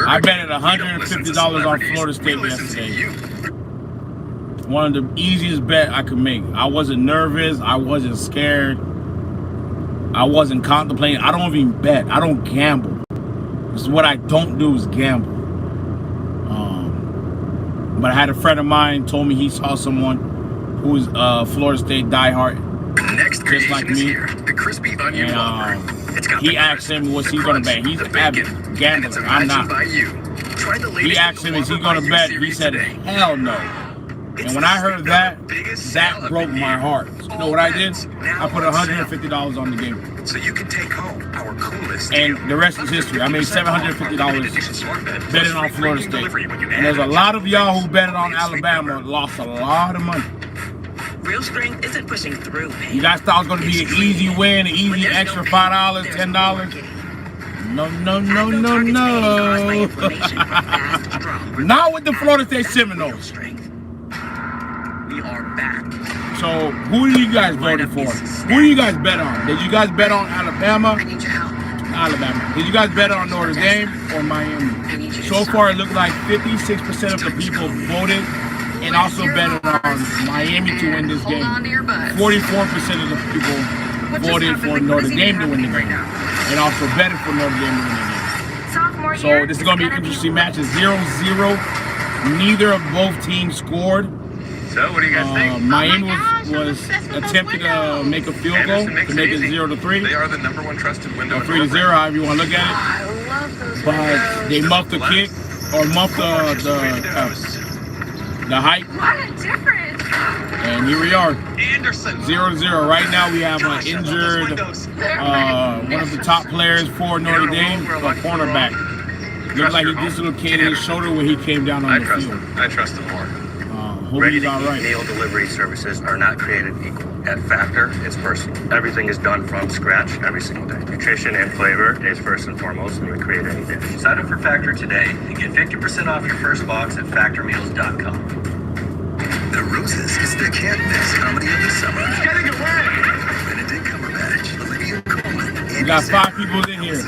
I bet at $150 on Florida State yesterday. One of the easiest bet I could make. I wasn't nervous. I wasn't scared. I wasn't contemplating. I don't even bet. I don't gamble. This is what I don't do is gamble. But I had a friend of mine told me he saw someone who's Florida State diehard, just like me. The crispy onion And he asked him, what's he going to bet? He's an avid gambler. I'm not. He asked him, is he going to bet? He said, hell no. And when I heard that, that broke my heart. You know what I did? I put $150 on the game. So you can take home our coolest. And the rest is history. I made $750 betting on Florida State. And there's a lot of y'all who betted on Alabama lost a lot of money. Real strength isn't pushing through. You guys thought it was going to be an easy win, an easy extra $5, $10? No, no, no, no, no. Not with the Florida State Seminoles. We are back. So, who are you guys voting for? Who do you guys bet on? Did you guys bet on Alabama? I need your help. Alabama. Did you guys bet on Notre Dame or Miami? So far, it looked like 56% of the people voted and also betted on Miami to win this game. 44% of the people voted for Notre Dame to win the game and also betted for Notre Dame to win the game. So this is going to be an interesting match. It's 0-0. Neither of both teams scored. So what do you guys think? Miami was attempting to make a field goal to make it 0-3. They are the #1 trusted window. Or 3-0, however you want to look at it. But they muffed the kick or muffed the hype. What a difference. And here we are. Anderson. 0-0. Right now we have an injured one of the top players for Notre Dame, a cornerback. Looks like he dislocated his shoulder when he came down on the field. I trust him more. Hope he's all right. Meal delivery services are not created equal. At Factor, it's personal. Everything is done from scratch every single day. Nutrition and flavor is first and foremost, and we create any dish. Sign up for Factor today and get 50% off your first box at factormeals.com. The Roses is the can't-miss comedy of the summer. Getting away. Benedict Cumberbatch, Olivia Colman, We got 5 people in here.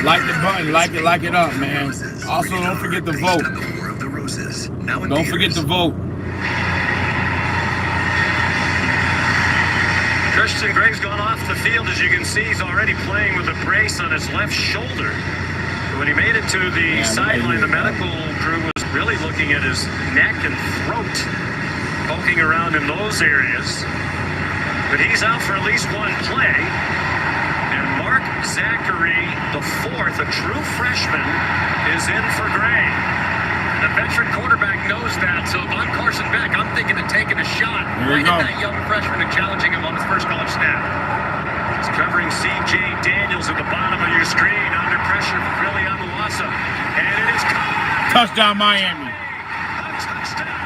Like the button, like it up, man. Also, don't forget to vote. Don't forget to vote. Christian Gregg's gone off the field. As you can see, he's already playing with a brace on his left shoulder. When he made it to the sideline, the medical crew was really looking at his neck and throat, poking around in those areas. But he's out for at least one play. And Mark Zachary, the fourth, a true freshman, is in for Gray. The veteran quarterback knows that, so if I'm Carson Beck, I'm thinking of taking a shot right at that young freshman and challenging him on his first college snap. He's covering C.J. Daniels at the bottom of your screen, under pressure from Billy Amuasa. And it is caught. Touchdown, Miami. A touchdown.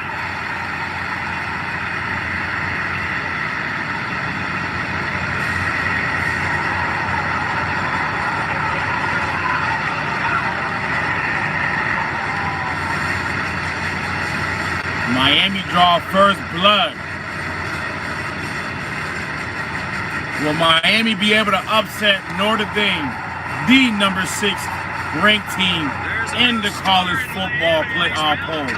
Miami draw first blood. Will Miami be able to upset Notre Dame, the number 6 ranked team in the college football playoff polls?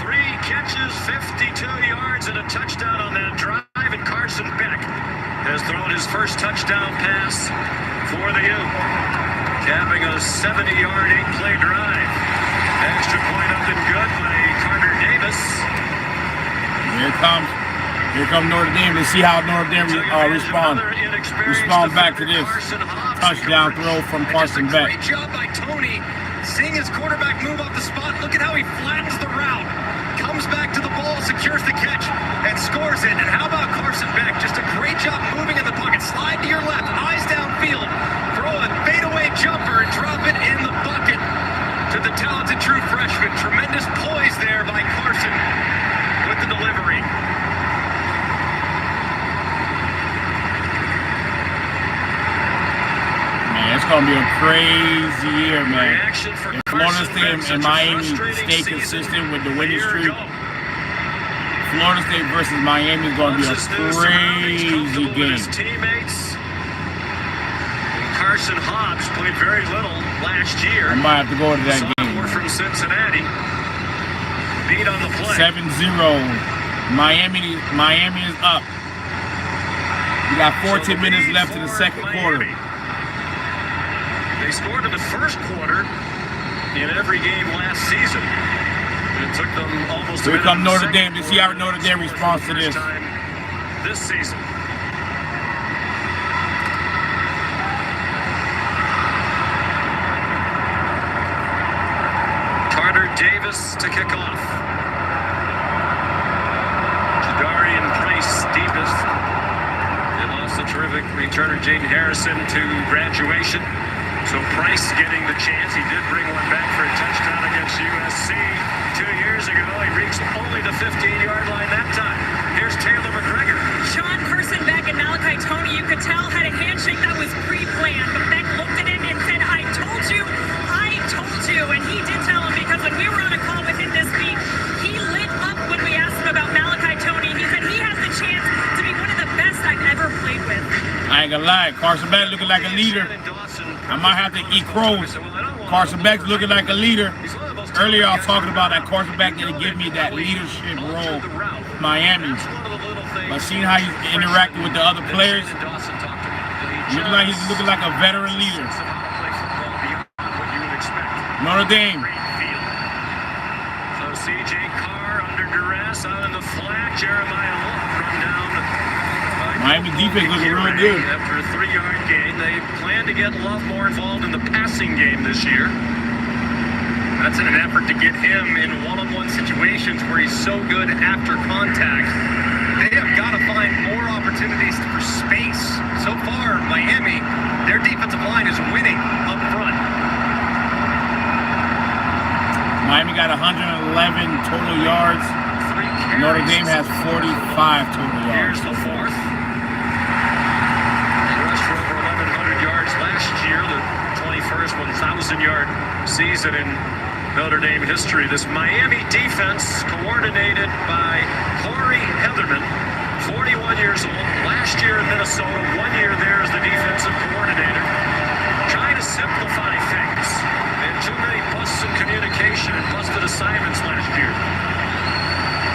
3 catches, 52 yards, and a touchdown on that drive. And Carson Beck has thrown his first touchdown pass for the U, capping a 70-yard 8-play drive. Extra point up and good by Carter Davis. Here comes Notre Dame. Let's see how Notre Dame respond back to this touchdown throw from Carson Beck. Great job by Tony, seeing his quarterback move off the spot. Look at how he flattens the route, comes back to the ball, secures the catch, and scores it. And how about Carson Beck? Just a great job moving in the pocket. Slide to your left, eyes downfield. gonna be a crazy year, man. Reaction for If Florida Carson State Beck, and such a Miami frustrating stay season. consistent with the winning A year streak, ago. Florida State versus Miami is gonna be a Loves his new surroundings, crazy comfortable with game. his teammates. And Carson Hobbs played very little last year. I might have to go to that Sophomore game. from Cincinnati. Beat on the play. 7-0. Miami is up. We got 14 minutes left in the second quarter. They scored in the first quarter in every game last season. It took them almost Here a minute come in the Notre second Dame. Let's see how quarter Notre Dame to score responds for to the this. first time this season. Carter Davis to kick off. Jadarian Price deepest. They lost the terrific returner Jaden Harrison to graduation. So Price getting the chance. He did bring one back for a touchdown against USC 2 years ago. He reached only the 15-yard line that time. Here's Taylor McGregor. Sean Carson Beck and Malachi Tony, you could tell, had a handshake that was pre-planned, but Beck looked at him and said, I told you. And he did tell him, because when we were on a call with him this week, he lit up when we asked him about Malachi Tony. He said he has the chance to be one of the best I've ever played with. I ain't gonna lie, Carson Beck looking like a leader. I might have to eat crows. Carson Beck's looking like a leader. Earlier I was talking about that Carson Beck didn't give me that leadership role in Miami. But seeing how he's interacting with the other players, looking like he's looking like a veteran leader. Notre Dame. So C.J. Carr under duress out in the flat. Jeremiah Love run down. Miami defense looking real good. After a 3-yard gain, they plan to get Love more involved in the passing game this year. That's in an effort to get him in one-on-one situations where he's so good after contact. They have got to find more opportunities for space. So far, Miami, their defensive line is winning up front. Miami got 111 total yards. Notre Dame has 45 total yards. Here's the fourth. They rushed for over 1,100 yards last year, the 21st 1,000-yard season in Notre Dame history. This Miami defense, coordinated by Corey Heatherman, 41 years old, last year in Minnesota, 1 year there as the defensive coordinator, trying to simplify things. They had too many busts in communication and busted assignments last year.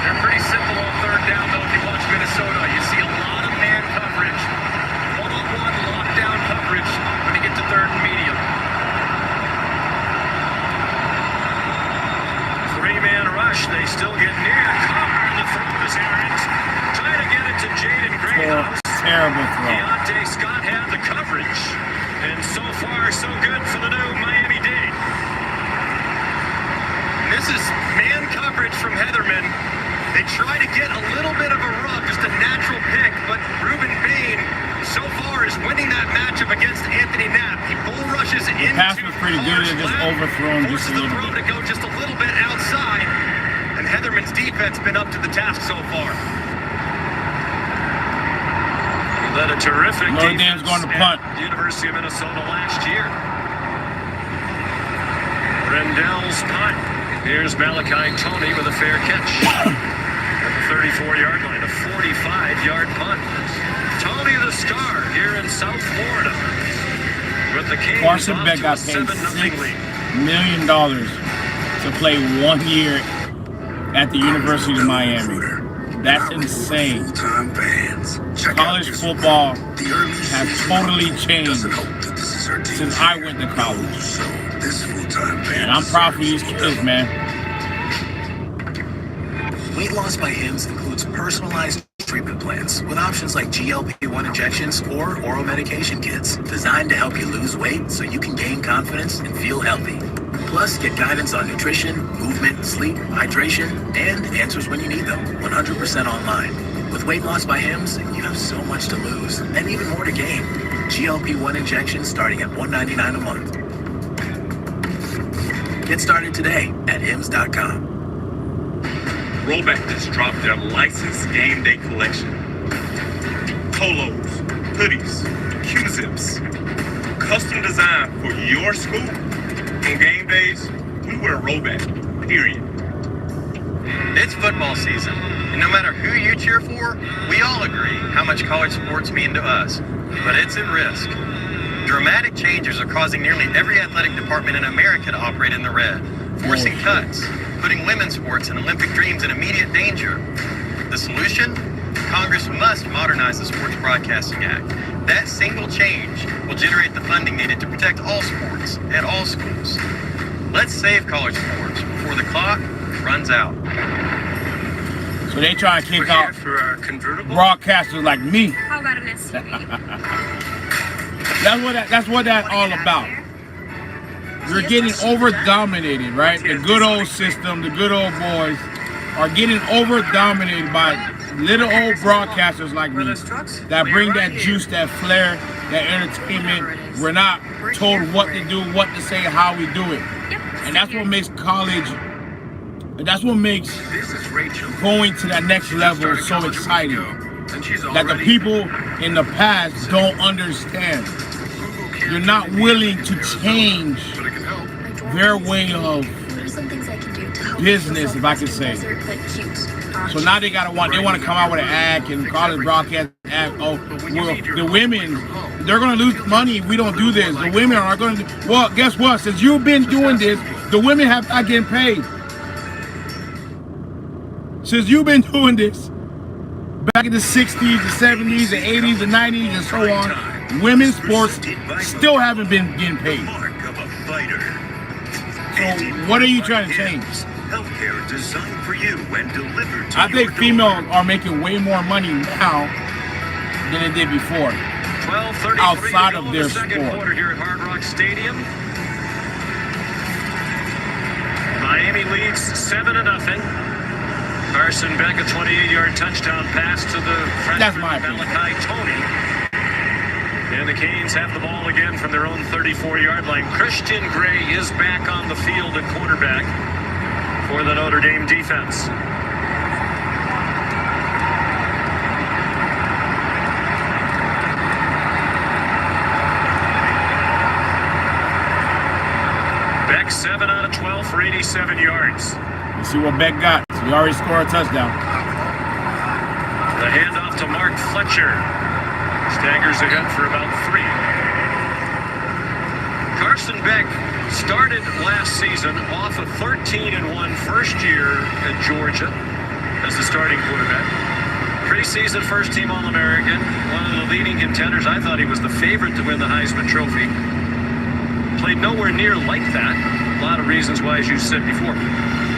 They're pretty simple on third down, though. If you watch Minnesota, you see a lot of man coverage, one-on-one lockdown coverage when you get to third and medium. Three-man rush. They still get near Carr, and the throw is errant. Trying to get it to Jaden Greathouse. Terrible throw. Deontay Scott had the coverage, and so far, so good for the new Miami D. This is man coverage from Heatherman. They try to get a little bit of a rub, just a natural pick, but Ruben Bain so far is winning that matchup against Anthony Knapp. He bull rushes into The pass was pretty good and just overthrown just a forces the little throw bit. to go just a little bit outside, and Heatherman's defense been up to the task so far. He led a terrific Notre defense Dame's going to at punt. the University of Minnesota last year. Rendell's punt. Here's Malachi Tony with a fair catch. At the 34-yard line, a 45-yard punt. Tony the star here in South Florida. With the Kings Carson off Beck to got a paid 7-0 lead. $6 million to play 1 year at the University of Miami. That's insane. College football has totally changed since I went to college. And I'm proud for these kids, man. Weight Loss by Hims includes personalized treatment plans with options like GLP-1 injections or oral medication kits designed to help you lose weight so you can gain confidence and feel healthy. Plus, get guidance on nutrition, movement, sleep, hydration, and answers when you need them 100% online. With Weight Loss by Hims, you have so much to lose and even more to gain. GLP-1 injections starting at $199 a month. Get started today at hims.com. Rollback just dropped their licensed game day collection. Polos, hoodies, Q-zips, custom designed for your school. On game days, we wear a rollback, period. It's football season, and no matter who you cheer for, we all agree how much college sports mean to us. But it's at risk. Dramatic changes are causing nearly every athletic department in America to operate in the red, forcing cuts, putting women's sports and Olympic dreams in immediate danger. The solution? Congress must modernize the Sports Broadcasting Act. That single change will generate the funding needed to protect all sports at all schools. Let's save college sports before the clock runs out. So they try to kick out broadcasters like me. How about an SUV? That's what that's all about. You're getting over-dominated, right? The good old system, the good old boys are getting over-dominated by little old broadcasters like me that bring that juice, that flair, that entertainment. We're not told what to do, what to say, how we do it. And that's what makes college, that's what makes going to that next level so exciting. That the people in the past don't understand. You're not willing to change their way of business, if I can say. So now they want to come out with an act and college broadcast act. Oh, well, the women, they're going to lose money if we don't do this. The women are going to. Well, guess what? Since you've been doing this, the women have not getting paid. Since you've been doing this, back in the 60s, the 70s, the 80s, the 90s, and so on, women's sports still haven't been getting paid. So what are you trying to change? Healthcare designed for you and delivered to I think females are making way more money now than they did before. 12:33 outside of to go in their the second sport. quarter here at Hard Rock Stadium. Miami leads 7-0. Carson Beck, a 28-yard touchdown pass to the freshman Malachi Tony. And the Canes have the ball again from their own 34-yard line. Christian Gray is back on the field at quarterback for the Notre Dame defense. Beck 7 out of 12 for 87 yards. Let's see what Beck got. He already scored a touchdown. The handoff to Mark Fletcher. Staggers ahead for about 3. Carson Beck started last season off a 13-1 first year at Georgia as the starting quarterback. Preseason first-team All-American, one of the leading contenders. I thought he was the favorite to win the Heisman Trophy. Played nowhere near like that. A lot of reasons why, as you said before.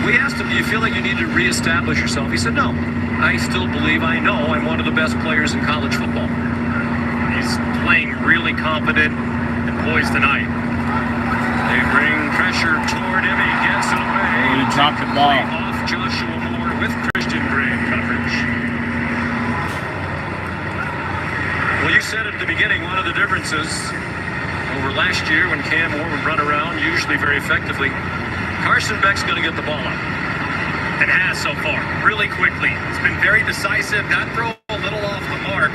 We asked him, do you feel like you need to reestablish yourself? He said, no. I still believe I know I'm one of the best players in college football. He's playing really confident and poised tonight. They bring pressure toward him. He gets it away. He dropped the ball. Off Joshua Moore with Christian Gray in coverage. Well, you said at the beginning, one of the differences over last year when Cam Moore would run around, usually very effectively, Carson Beck's going to get the ball up. And has so far, really quickly. It's been very decisive, got throw a little off the mark.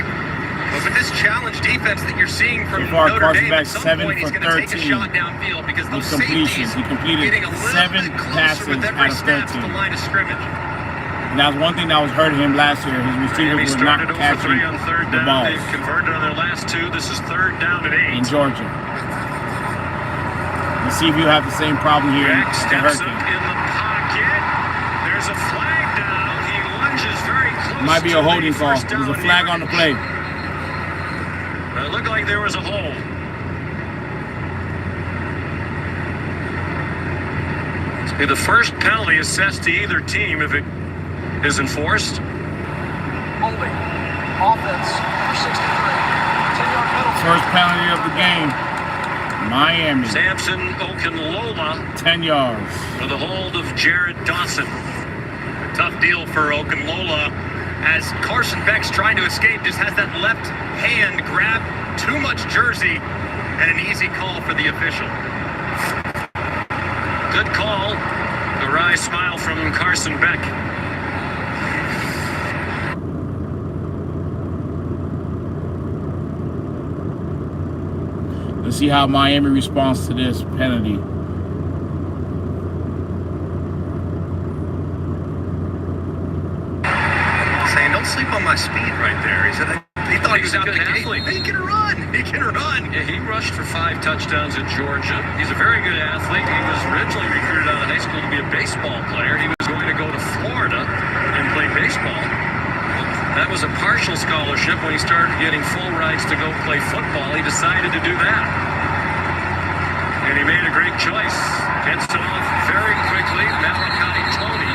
But with this challenge defense that you're seeing from so far, Notre Carson Dame, Beck at some 7 point he's for going to take a 13 shot downfield because those with completions. safeties He completed getting a little 7 bit closer passes with every out of snap to 13. the line of scrimmage. And that was one thing that was hurting him last year. His receivers were not catching on third the down. balls. They've converted on their last 2. This is 3rd down and 8. In Georgia. Let's see if you have the same problem here in Beck the steps up Hurricane. in the pocket. There's a flag down. He lunges very close. Might be a holding to the call. first down There's a flag on the play. It looked like there was a hold. It's be the first penalty assessed to either team if it is enforced. Holding. Offense, number 63. 10-yard penalty. First penalty of the game. Miami. Samson Okunlola 10 yards. for the hold of Jared Dawson. A tough deal for Okunlola as Carson Beck's trying to escape, just has that left hand grab too much jersey and an easy call for the official. Good call. A wry smile from Carson Beck. Let's see how Miami responds to this penalty. Saying, don't sleep on my speed right there. He said, he thought he was out of the gate. He can run. He can run. Yeah, he rushed for 5 touchdowns at Georgia. He's a very good athlete. He was originally recruited out of high school to be a baseball player. He was going to go to Florida and play baseball. That was a partial scholarship. When he started getting full rights to go play football, he decided to do that. And he made a great choice. Gets it off very quickly. Malachi Tony,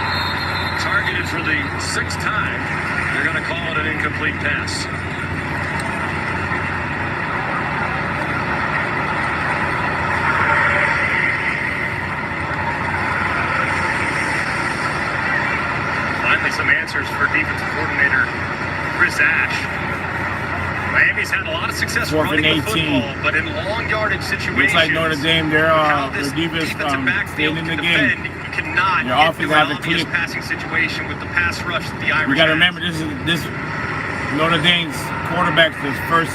targeted for the 6th time. They're going to call it an incomplete pass. Finally, some answers for defensive coordinator Chris Ash. Miami's had a lot of success running the football, but in long yardage situations, looks like Notre Dame, their defense staying in the game. You cannot Your get offense to an have to obvious clear. passing situation with the pass rush that the Irish You got to have. remember, this Notre Dame's quarterback's his first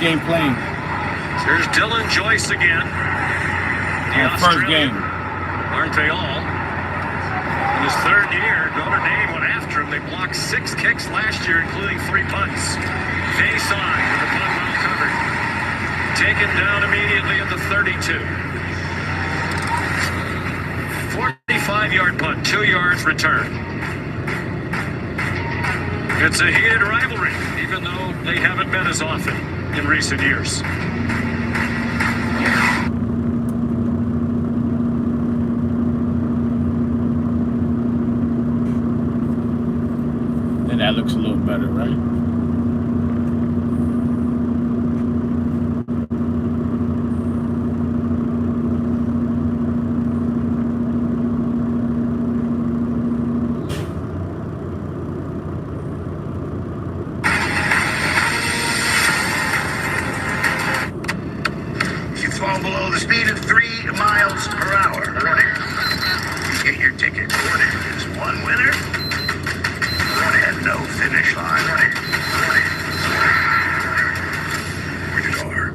game playing. There's Dylan Joyce again. The First game. Aren't they all? In his 3rd year, Notre Dame went after him. They blocked 6 kicks last year, including 3 punts. Face on with the punt well covered. Taken down immediately at the 32. 45-yard punt, 2 yards return. It's a heated rivalry, even though they haven't been as often in recent years. And that looks a little better, right? If you fall below the speed of 3 miles per hour, warning. You get your ticket. Warning. There's one winner. One and no finish line. Warning. Rated R.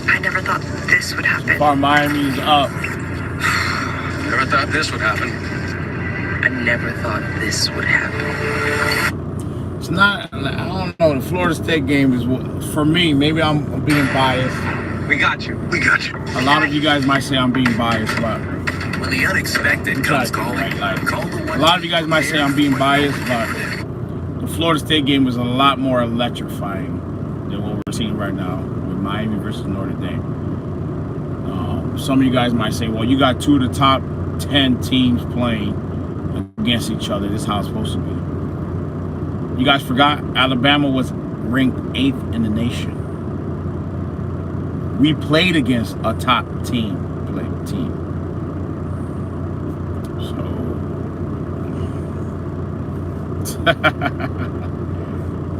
I never thought this would happen. Far Miami's up. Never thought this would happen. I never thought this would happen. It's not, I don't know, the Florida State game is, for me, maybe I'm being biased. We got you. We got you. A lot of you guys might say I'm being biased, but When the unexpected comes calling, call the a one. lot of you guys might say I'm being biased, but the Florida State game was a lot more electrifying than what we're seeing right now with Miami versus Notre Dame. Some of you guys might say, well, you got 2 of the top 10 teams playing against each other. This is how it's supposed to be. You guys forgot Alabama was ranked 8th in the nation. We played against a top team.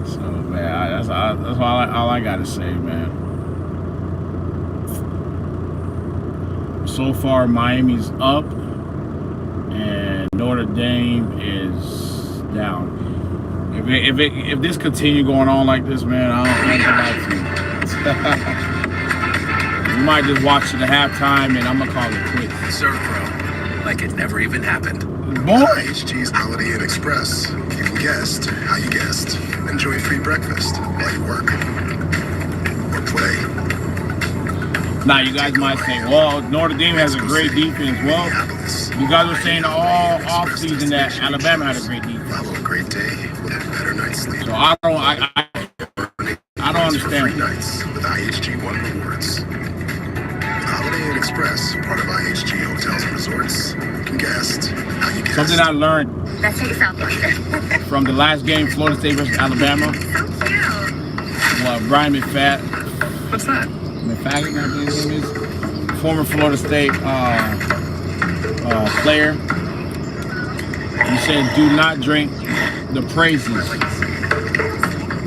So man, that's all I gotta say, man. So far, Miami's up and Notre Dame is down. If this continue going on like this, man, I don't know about you. We might just watch it at halftime, and I'm gonna call it quits. Serve pro, like it never even happened. Boy, HG's Holiday Inn Express. You can guest how you guest. Enjoy free breakfast while you work or play. now you guys might say, well, Notre Dame has a great defense. Well, you guys were saying all off season that Alabama had a great defense. Follow a great day with a better night's sleep. So I don't understand. Free nights with IHG One Rewards. With Holiday Inn Express, part of IHG Hotels and Resorts, you can guest how you guest. Something I learned Let's take a selfie. from the last game, Florida State versus Alabama. So cute. Well, Brian McFadden. What's that? McFadden, I believe his name is. Former Florida State player. He said, do not drink the praises.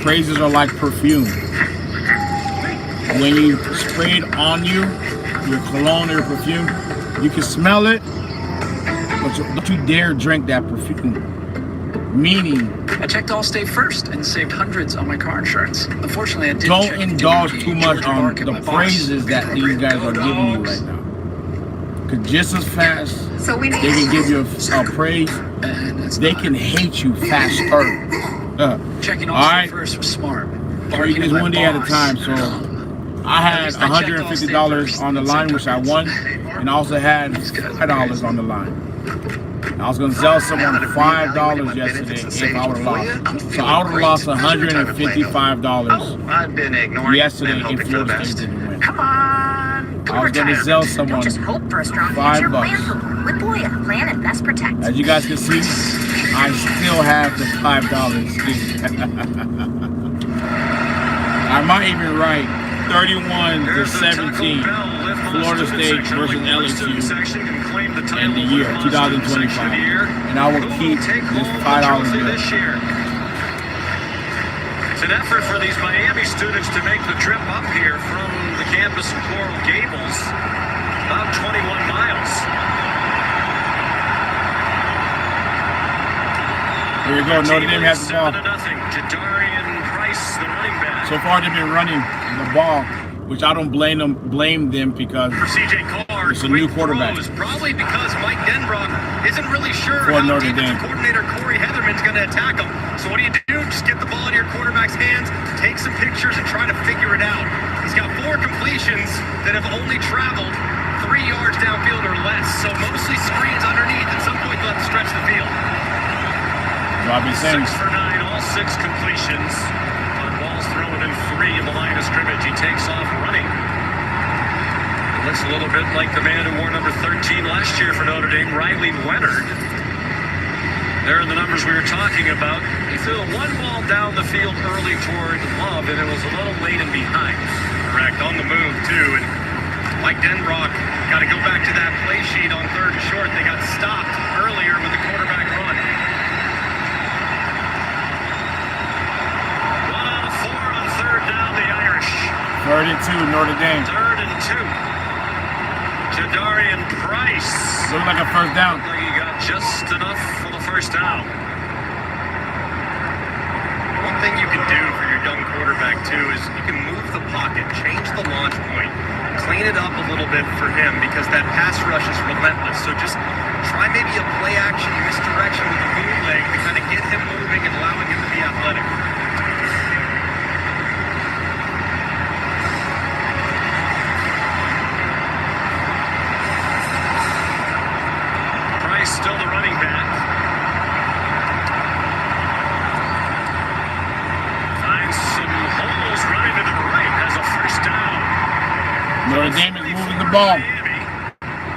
Praises are like perfume. When you spray it on you, your cologne or your perfume, you can smell it, but don't you dare drink that perfume. Meaning, I checked Allstate first and saved hundreds on my car insurance. Unfortunately, I didn't don't check indulge DMV. too much Georgia on Market, the my boss. praises that these guys are giving you right now. Because just as fast they can give you a praise, they can hate you faster. Checking All Allstate right? first was smart. Take this one day at a time. So I had $150 on the line, which I won, and I also had $5 on the line. I was going to sell someone $5 yesterday if I would have lost. So I would have lost $155 I've been ignoring yesterday if Florida State didn't win. Come on. I was going to sell someone Don't just hope for a strong future. Plan $5. for one. With Boya, plan and best protect. As you guys can see, I still have the $5. I might even write 31-17, Florida State versus LSU in the year 2025, and I will keep this $5 bill. It's an effort for these Miami students to make the trip up here from the campus in Coral Gables, about 21 miles. Here we go. Notre Dame has the ball. 7-0. Jadarian Price, the running back. So far, they've been running the ball, which I don't blame them because For CJ Carr, it's a new quarterback throws, probably because Mike Denbrock isn't really sure for how Notre defensive Dame. coordinator Corey Heatherman's going to attack him. So what do? Just get the ball in your quarterback's hands, take some pictures, and try to figure it out. He's got 4 completions that have only traveled 3 yards downfield or less. So mostly screens underneath. At some point, they'll have to stretch the field. I've been saying 6 for 9, all 6 completions. On balls thrown in 3 in the line of scrimmage. He takes off running. It looks a little bit like the man who wore number 13 last year for Notre Dame, Riley Leonard. There are the numbers we were talking about. He threw the one ball down the field early toward Love, and it was a little late and behind. Correct, on the move, too. And Mike Denbrock got to go back to that play sheet on 3rd and short. They got stopped earlier with the quarterback run. 1 out of 4 on 3rd down, the Irish. 3rd and 2, Notre Dame. 3rd and 2. Jadarian Price. Looked like a first down. Looked like he got just enough for the first down. One thing you can do for your young quarterback, too, is you can move the pocket, change the launch point, clean it up a little bit for him because that pass rush is relentless. So just try maybe a play action misdirection with the bootleg to kind of get him moving and allowing him to be athletic. Price still the running back. Finds some holes running to the right as a first down. Notre Dame is moving the ball.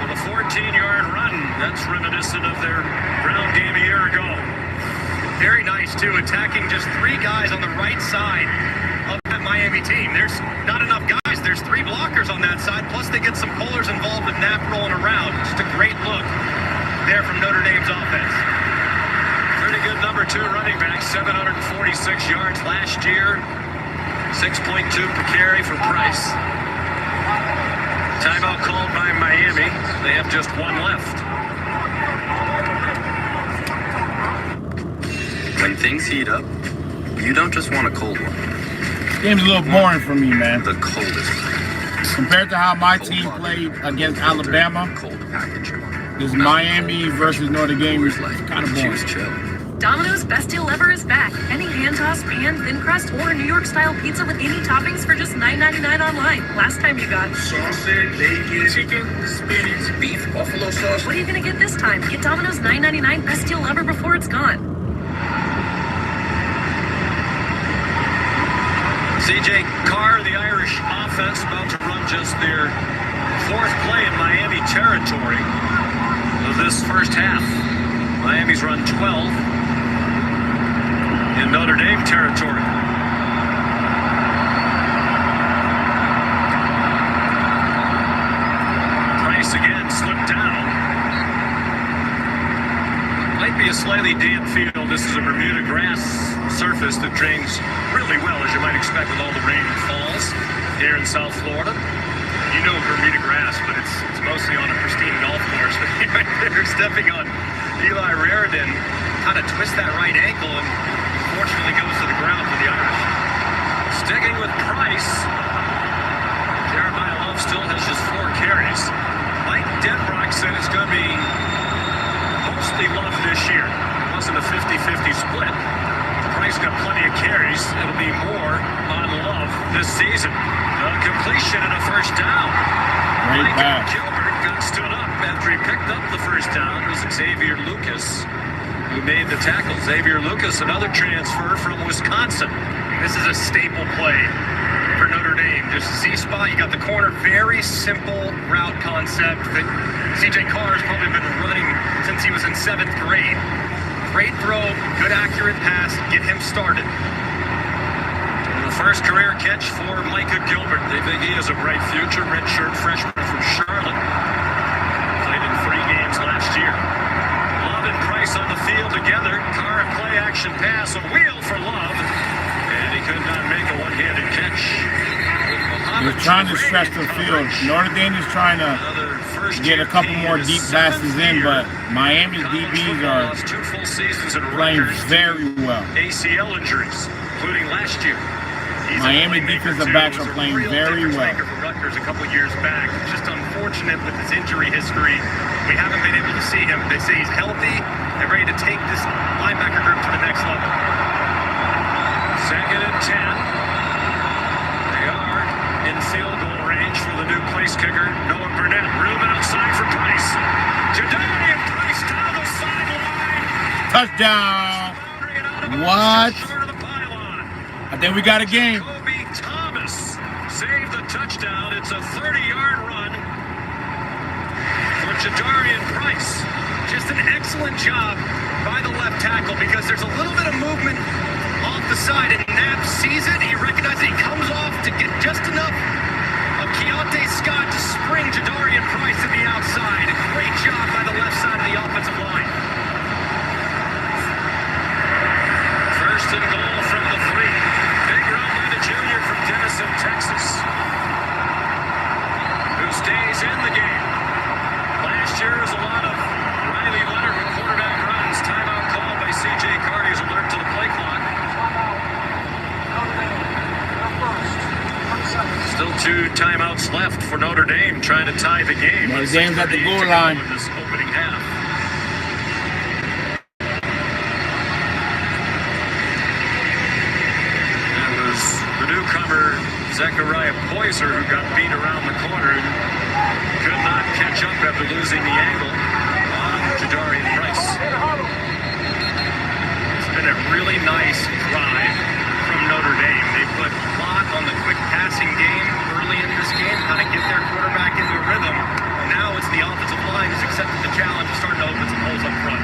With a 14-yard run. That's reminiscent of their ground game a year ago. Very nice, too, attacking just 3 guys on the right side of that Miami team. There's not enough guys. There's 3 blockers on that side, plus they get some pullers involved with Knapp rolling around. Just a great look there from Notre Dame's offense. Pretty good number 2 running back, 746 yards last year, 6.2 per carry for Price. Timeout called by Miami. They have just 1 left. When things heat up, you don't just want a cold one. Game's a little boring for me, man. The coldest. Compared to how my team played against Alabama, this Miami versus Notre Dame is kind of boring. Domino's Best Deal Ever is back. Any hand-tossed, pan, thin crust, or New York-style pizza with any toppings for just $9.99 online. Last time you got Sausage, bacon, chicken, spinach, beef, buffalo sauce. What are you going to get this time? Get Domino's $9.99 Best Deal Ever before it's gone. CJ Carr, the Irish offense, about to run just their 4th play in Miami territory of this first half. Miami's run 12 in Notre Dame territory. Price again slipped down. Might be a slightly damp field. This is a Bermuda grass surface that drains really well, as you might expect with all the rain that falls here in South Florida. You know Bermuda grass, but it's mostly on a pristine golf course. But right there, stepping on Eli Raridan kind of twists that right ankle and fortunately goes to the ground for the Irish. Sticking with Price, Jeremiah Love still has just 4 carries. Mike Denbrock said it's going to be mostly Love this year. It wasn't a 50-50 split. Price got plenty of carries. It'll be more on Love this season. A completion and a first down. Great pass. Gilbert got stood up after he picked up the first down. It was Xavier Lucas who made the tackle. Xavier Lucas, another transfer from Wisconsin. This is a staple play for Notre Dame. Just Z-spot, you got the corner, very simple route concept that CJ Carr has probably been running since he was in 7th grade. Great throw, good accurate pass, get him started. And the first career catch for Micah Gilbert. They think he has a bright future. Redshirt freshman from Charlotte. Played in 3 games last year. Love and Price on the field together. Carr and play action pass, a wheel for Love. And he could not make a one-handed catch. They're trying to stretch the field. Notre Dame is trying to get a couple more deep passes in, but Miami's DBs are playing very well. ACL injuries, including last year. Miami defensive backs are playing very well. For Rutgers a couple years back. It's just unfortunate with his injury history. We haven't been able to see him. They say he's healthy and ready to take this linebacker group to the next level. 2nd and 10. They are in field goal range for the new place kicker, Noah Burnett. Reuben outside for Price. Jadarian Price down the sideline. Touchdown. What? I think we got a game. Kobe Thomas saved the touchdown. It's a 30-yard run for Jadarian Price. Just an excellent job by the left tackle because there's a little bit of movement off the side, and Knapp sees it. He recognizes it. He comes off to get just enough of Keontae Scott to spring Jadarian Price to the outside. A great job by the left side of the offensive line. First and goal from the 3. Big run by the junior from Denison, Texas, who stays in the game. Last year was a lot of Riley Leonard with quarterback runs. Timeout called by C.J. Carr. He's alert to the play clock. Still 2 timeouts left for Notre Dame, trying to tie the game. Notre Dame's at the goal line. In this opening half. That was the newcomer, Zechariah Poyser, who got beat around the corner. Could not catch up after losing the angle on Jadarian Price. It's been a really nice drive from Notre Dame. They put a lot on the quick passing game early in this game, kind of get their quarterback into a rhythm. And now it's the offensive line who's accepted the challenge of starting to open some holes up front.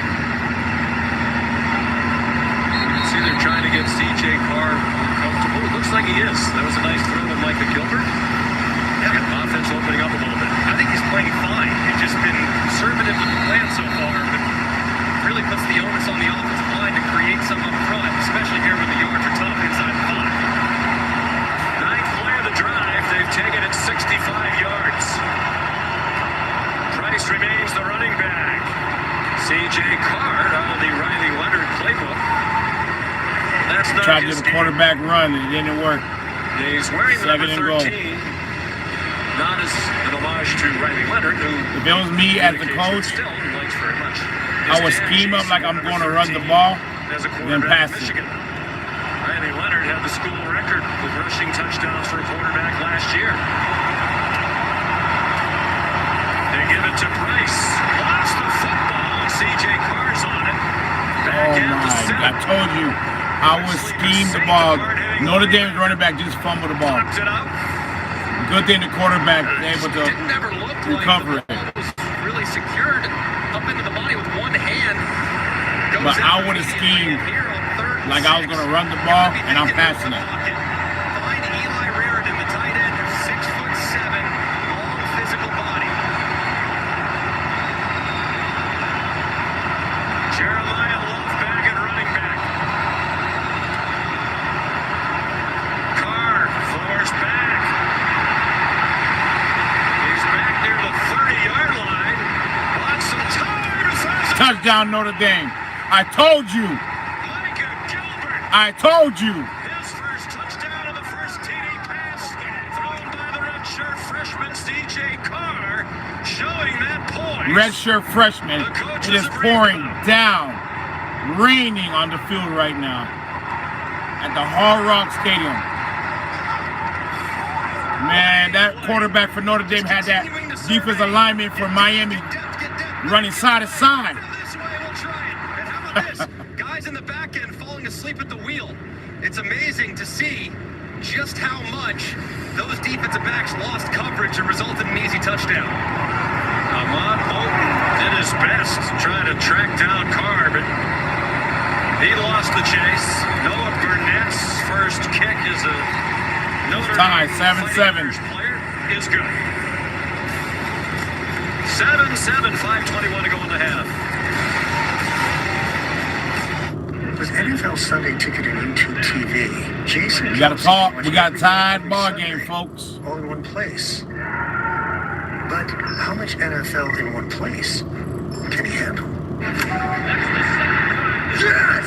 See, they're trying to get C.J. Carr comfortable. It looks like he is. That was a nice throw to Micah Gilbert. Yeah, offense opening up a little bit. I think he's playing fine. He's just been conservative with the plan so far, but really puts the onus on the offensive line to create some up front, especially here when the yards are tough inside the 5. 9th play of the drive. They've taken it 65 yards. Price remains the running back. C.J. Carr out of the Riley Leonard playbook. That's not Tried to do the quarterback run and it didn't work. He's wearing the number 2nd and 13. goal. Not as an homage to Riley Leonard, who if it was me as the coach, I would scheme up like I'm going to run the ball, then pass it. Riley Leonard had the school record with rushing touchdowns for a quarterback last year. They give it to Price. Lost the football. C.J. Carr's on it. Oh my, I told you, I would scheme the ball. Notre Dame's running back just fumbled the ball. Good thing the quarterback was able to recover it. Really secured up into the body with one hand. But I would have schemed like I was going to run the ball and I'm passing it. Find Eli Raridan, the tight end, 6'7", long physical body. Jeremiah Love back at running back. Carr forced back. He's back near the 30-yard line. Wants some time. touchdown, Notre Dame. I told you. I told you. His first touchdown of the first TD pass thrown by the redshirt freshman CJ Carr, showing that poise. Redshirt freshman. It is pouring down, raining on the field right now at the Hard Rock Stadium. Man, that quarterback for Notre Dame had that defensive alignment for Miami running side to side. Guys in the back end falling asleep at the wheel. It's amazing to see just how much those defensive backs lost coverage and resulted in an easy touchdown. Ahmad Moulton did his best trying to track down Carr, but he lost the chase. Noah Burnett's first kick is a Notre Tie, Dame 7-7. player is good. 7-7, 5:21 to go in the half. With NFL Sunday Ticket and YouTube TV, Jason. We got to talk. We got a tied ball game, folks. All in one place. But how much NFL in one place can he handle? Yes!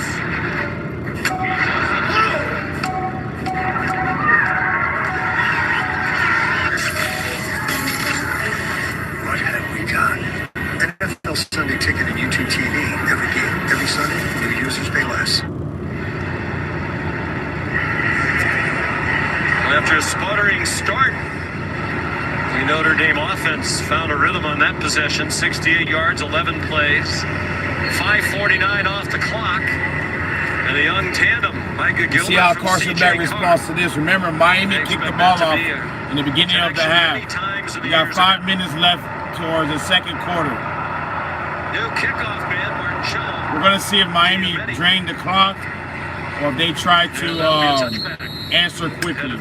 What have we got? NFL Sunday Ticket and YouTube TV. Every game, every Sunday, new users pay less. After a sputtering start, the Notre Dame offense found a rhythm on that possession. 68 yards, 11 plays, 5:49 off the clock. And the young tandem, Micah Gilbert. See how Carson Beck responds to this. Remember, Miami kicked the ball off in the beginning of the half. We got 5 minutes left towards the second quarter. New kickoff man, Martin Shaw. We're going to see if Miami drained the clock or if they try to answer quickly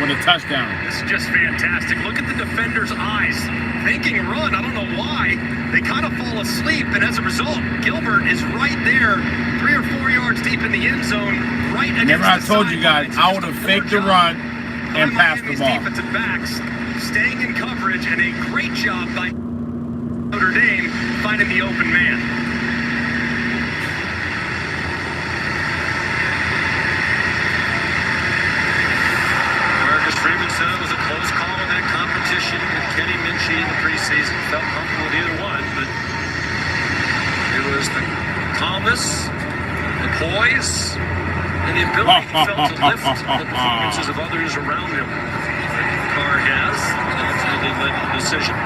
with a touchdown. This is just fantastic. Look at the defender's eyes. Thinking run, I don't know why. They kind of fall asleep, and as a result, Gilbert is right there, 3 or 4 yards deep in the end zone, right against Remember I told you guys, I would have faked the run and passed the ball. Defensive backs staying in coverage, and a great job by Notre Dame finding the open man. Freeman said it was a close call in that competition with Kenny Minchie in the preseason. Felt comfortable with either one, but it was the calmness, the poise, and the ability he felt to lift the performances of others around him that Carr has, and ultimately led to the decision.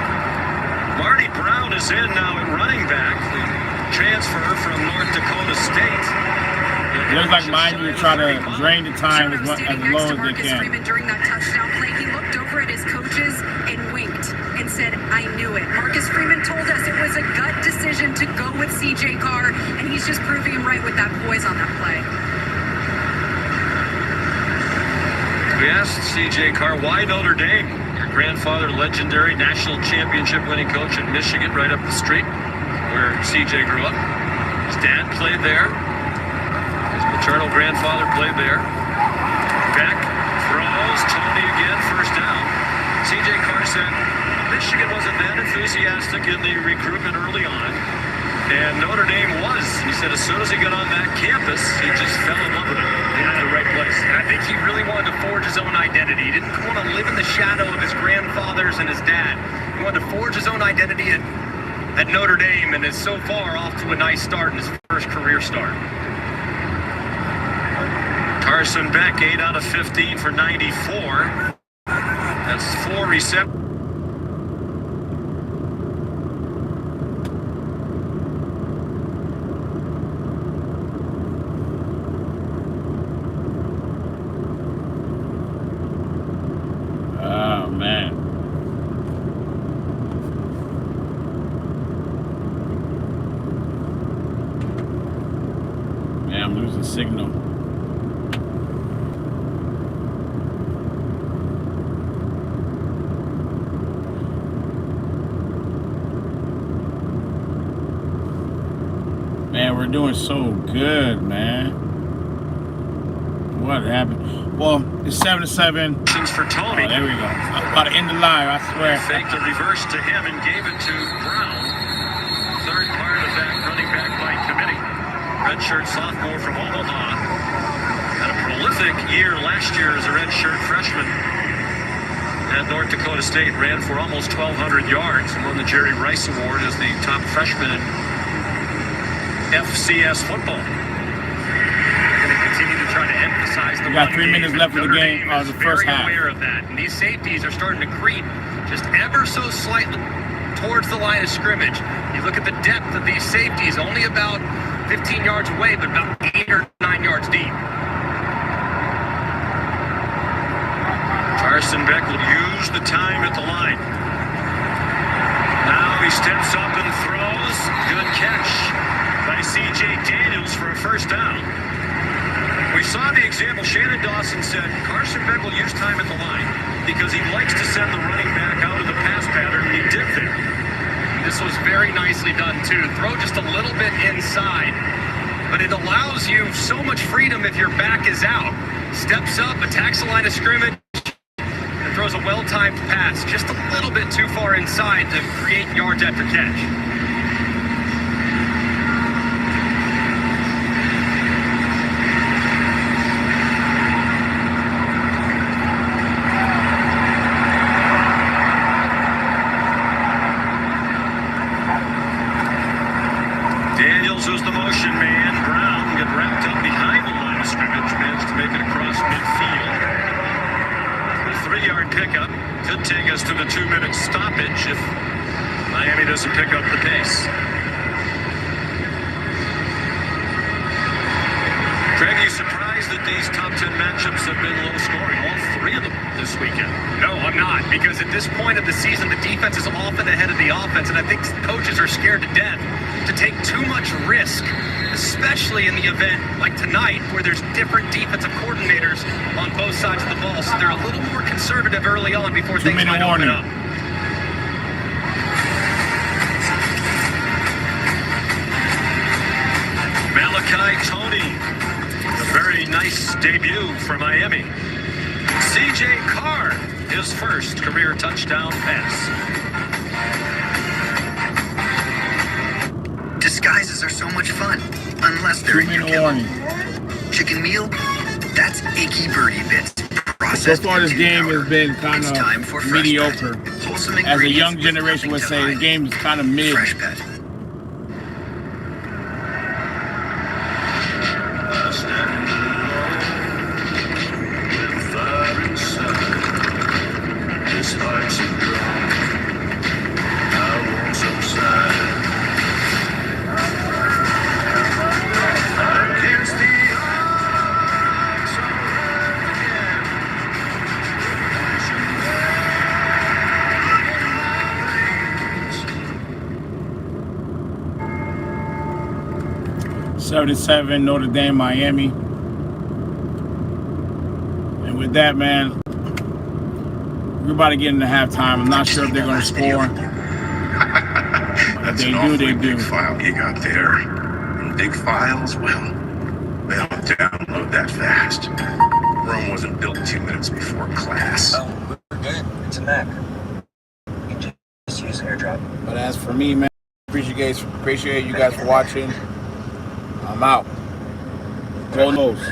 Marty Brown is in now at running back, the transfer from North Dakota State. It looks like Miami will try to drain the time as low as they can. Freeman during that touchdown play, he looked over at his coaches and winked and said, "I knew it." Marcus Freeman told us it was a gut decision to go with CJ Carr, and he's just proving him right with that poise on that play. We asked CJ Carr, why Notre Dame? Your grandfather, legendary national championship winning coach at Michigan, right up the street where CJ grew up. His dad played there. Maternal grandfather played there. Beck throws, Tony again, first down. CJ Carr said Michigan wasn't that enthusiastic in the recruitment early on, and Notre Dame was. He said as soon as he got on that campus, he just fell in love with it. He was in the right place. And I think he really wanted to forge his own identity. He didn't want to live in the shadow of his grandfathers and his dad. He wanted to forge his own identity at Notre Dame, and is so far off to a nice start in his first career start. Carson Beck, 8 out of 15 for 94. That's 4 receptions. Oh, man. Man, I'm losing signal. Man, we're doing so good, man. What happened? Well, it's 7-7. For Tony. Oh, there we go. I'm about to end the live, I swear. Faked a reverse to him and gave it to Brown. redshirt sophomore from Omaha. Had a prolific year last year as a redshirt freshman at North Dakota State. Ran for almost 1,200 yards and won the Jerry Rice Award as the top freshman in FCS football. They're going to continue to try to emphasize the We got 3 run minutes game. left in the Notre game, Dame is the first very half. aware of that, and these safeties are starting to creep just ever so slightly towards the line of scrimmage. You look at the depth of these safeties, only about 15 yards away, but about 8 or 9 yards deep. Carson Beck will use the time at the line. Now he steps up and throws. Good catch by C.J. Daniels for a first down. We saw the example. Shannon Dawson said Carson Beck will use time at the line because he likes to send the running back out of the pass pattern, and he did there. This was very nicely done, too. Throw just a little bit inside, but it allows you so much freedom if your back is out. Steps up, attacks the line of scrimmage, and throws a well-timed pass just a little bit too far inside to create yards after catch. Daniels was the motion man. Brown got wrapped up behind the line of scrimmage, managed to make it across midfield. The 3-yard pickup could take us to the 2-minute stoppage if Miami doesn't pick up the pace. Craig, are you surprised that these top 10 matchups have been low scoring? All 3 of them this weekend. No, I'm not, because at this point of the season, the defense is often ahead of the offense, and I think coaches are scared to death to take too much risk, especially in the event like tonight where there's different defensive coordinators on both sides of the ball, so they're a little more conservative early on before things might open up. Malachi Tony, a very nice debut for Miami. C.J. Carr, his first career touchdown pass. Disguises are so much fun, unless they're in your kibble. Chicken meal, that's achy birdie bits. So far, this game has been kind of mediocre. As a young generation would say, the game is kind of mid. Fresh pet. '77 Notre Dame, Miami. And with that, man, we're about to get into halftime. I'm not sure if they're going to score. If they do, they do. Big file you got there. And big files, well, they don't download that fast. Rome wasn't built 2 minutes before class. Oh, we're good. It's a Mac. You can just use AirDrop. But as for me, man, appreciate you guys for watching. I'm out. Go Nose.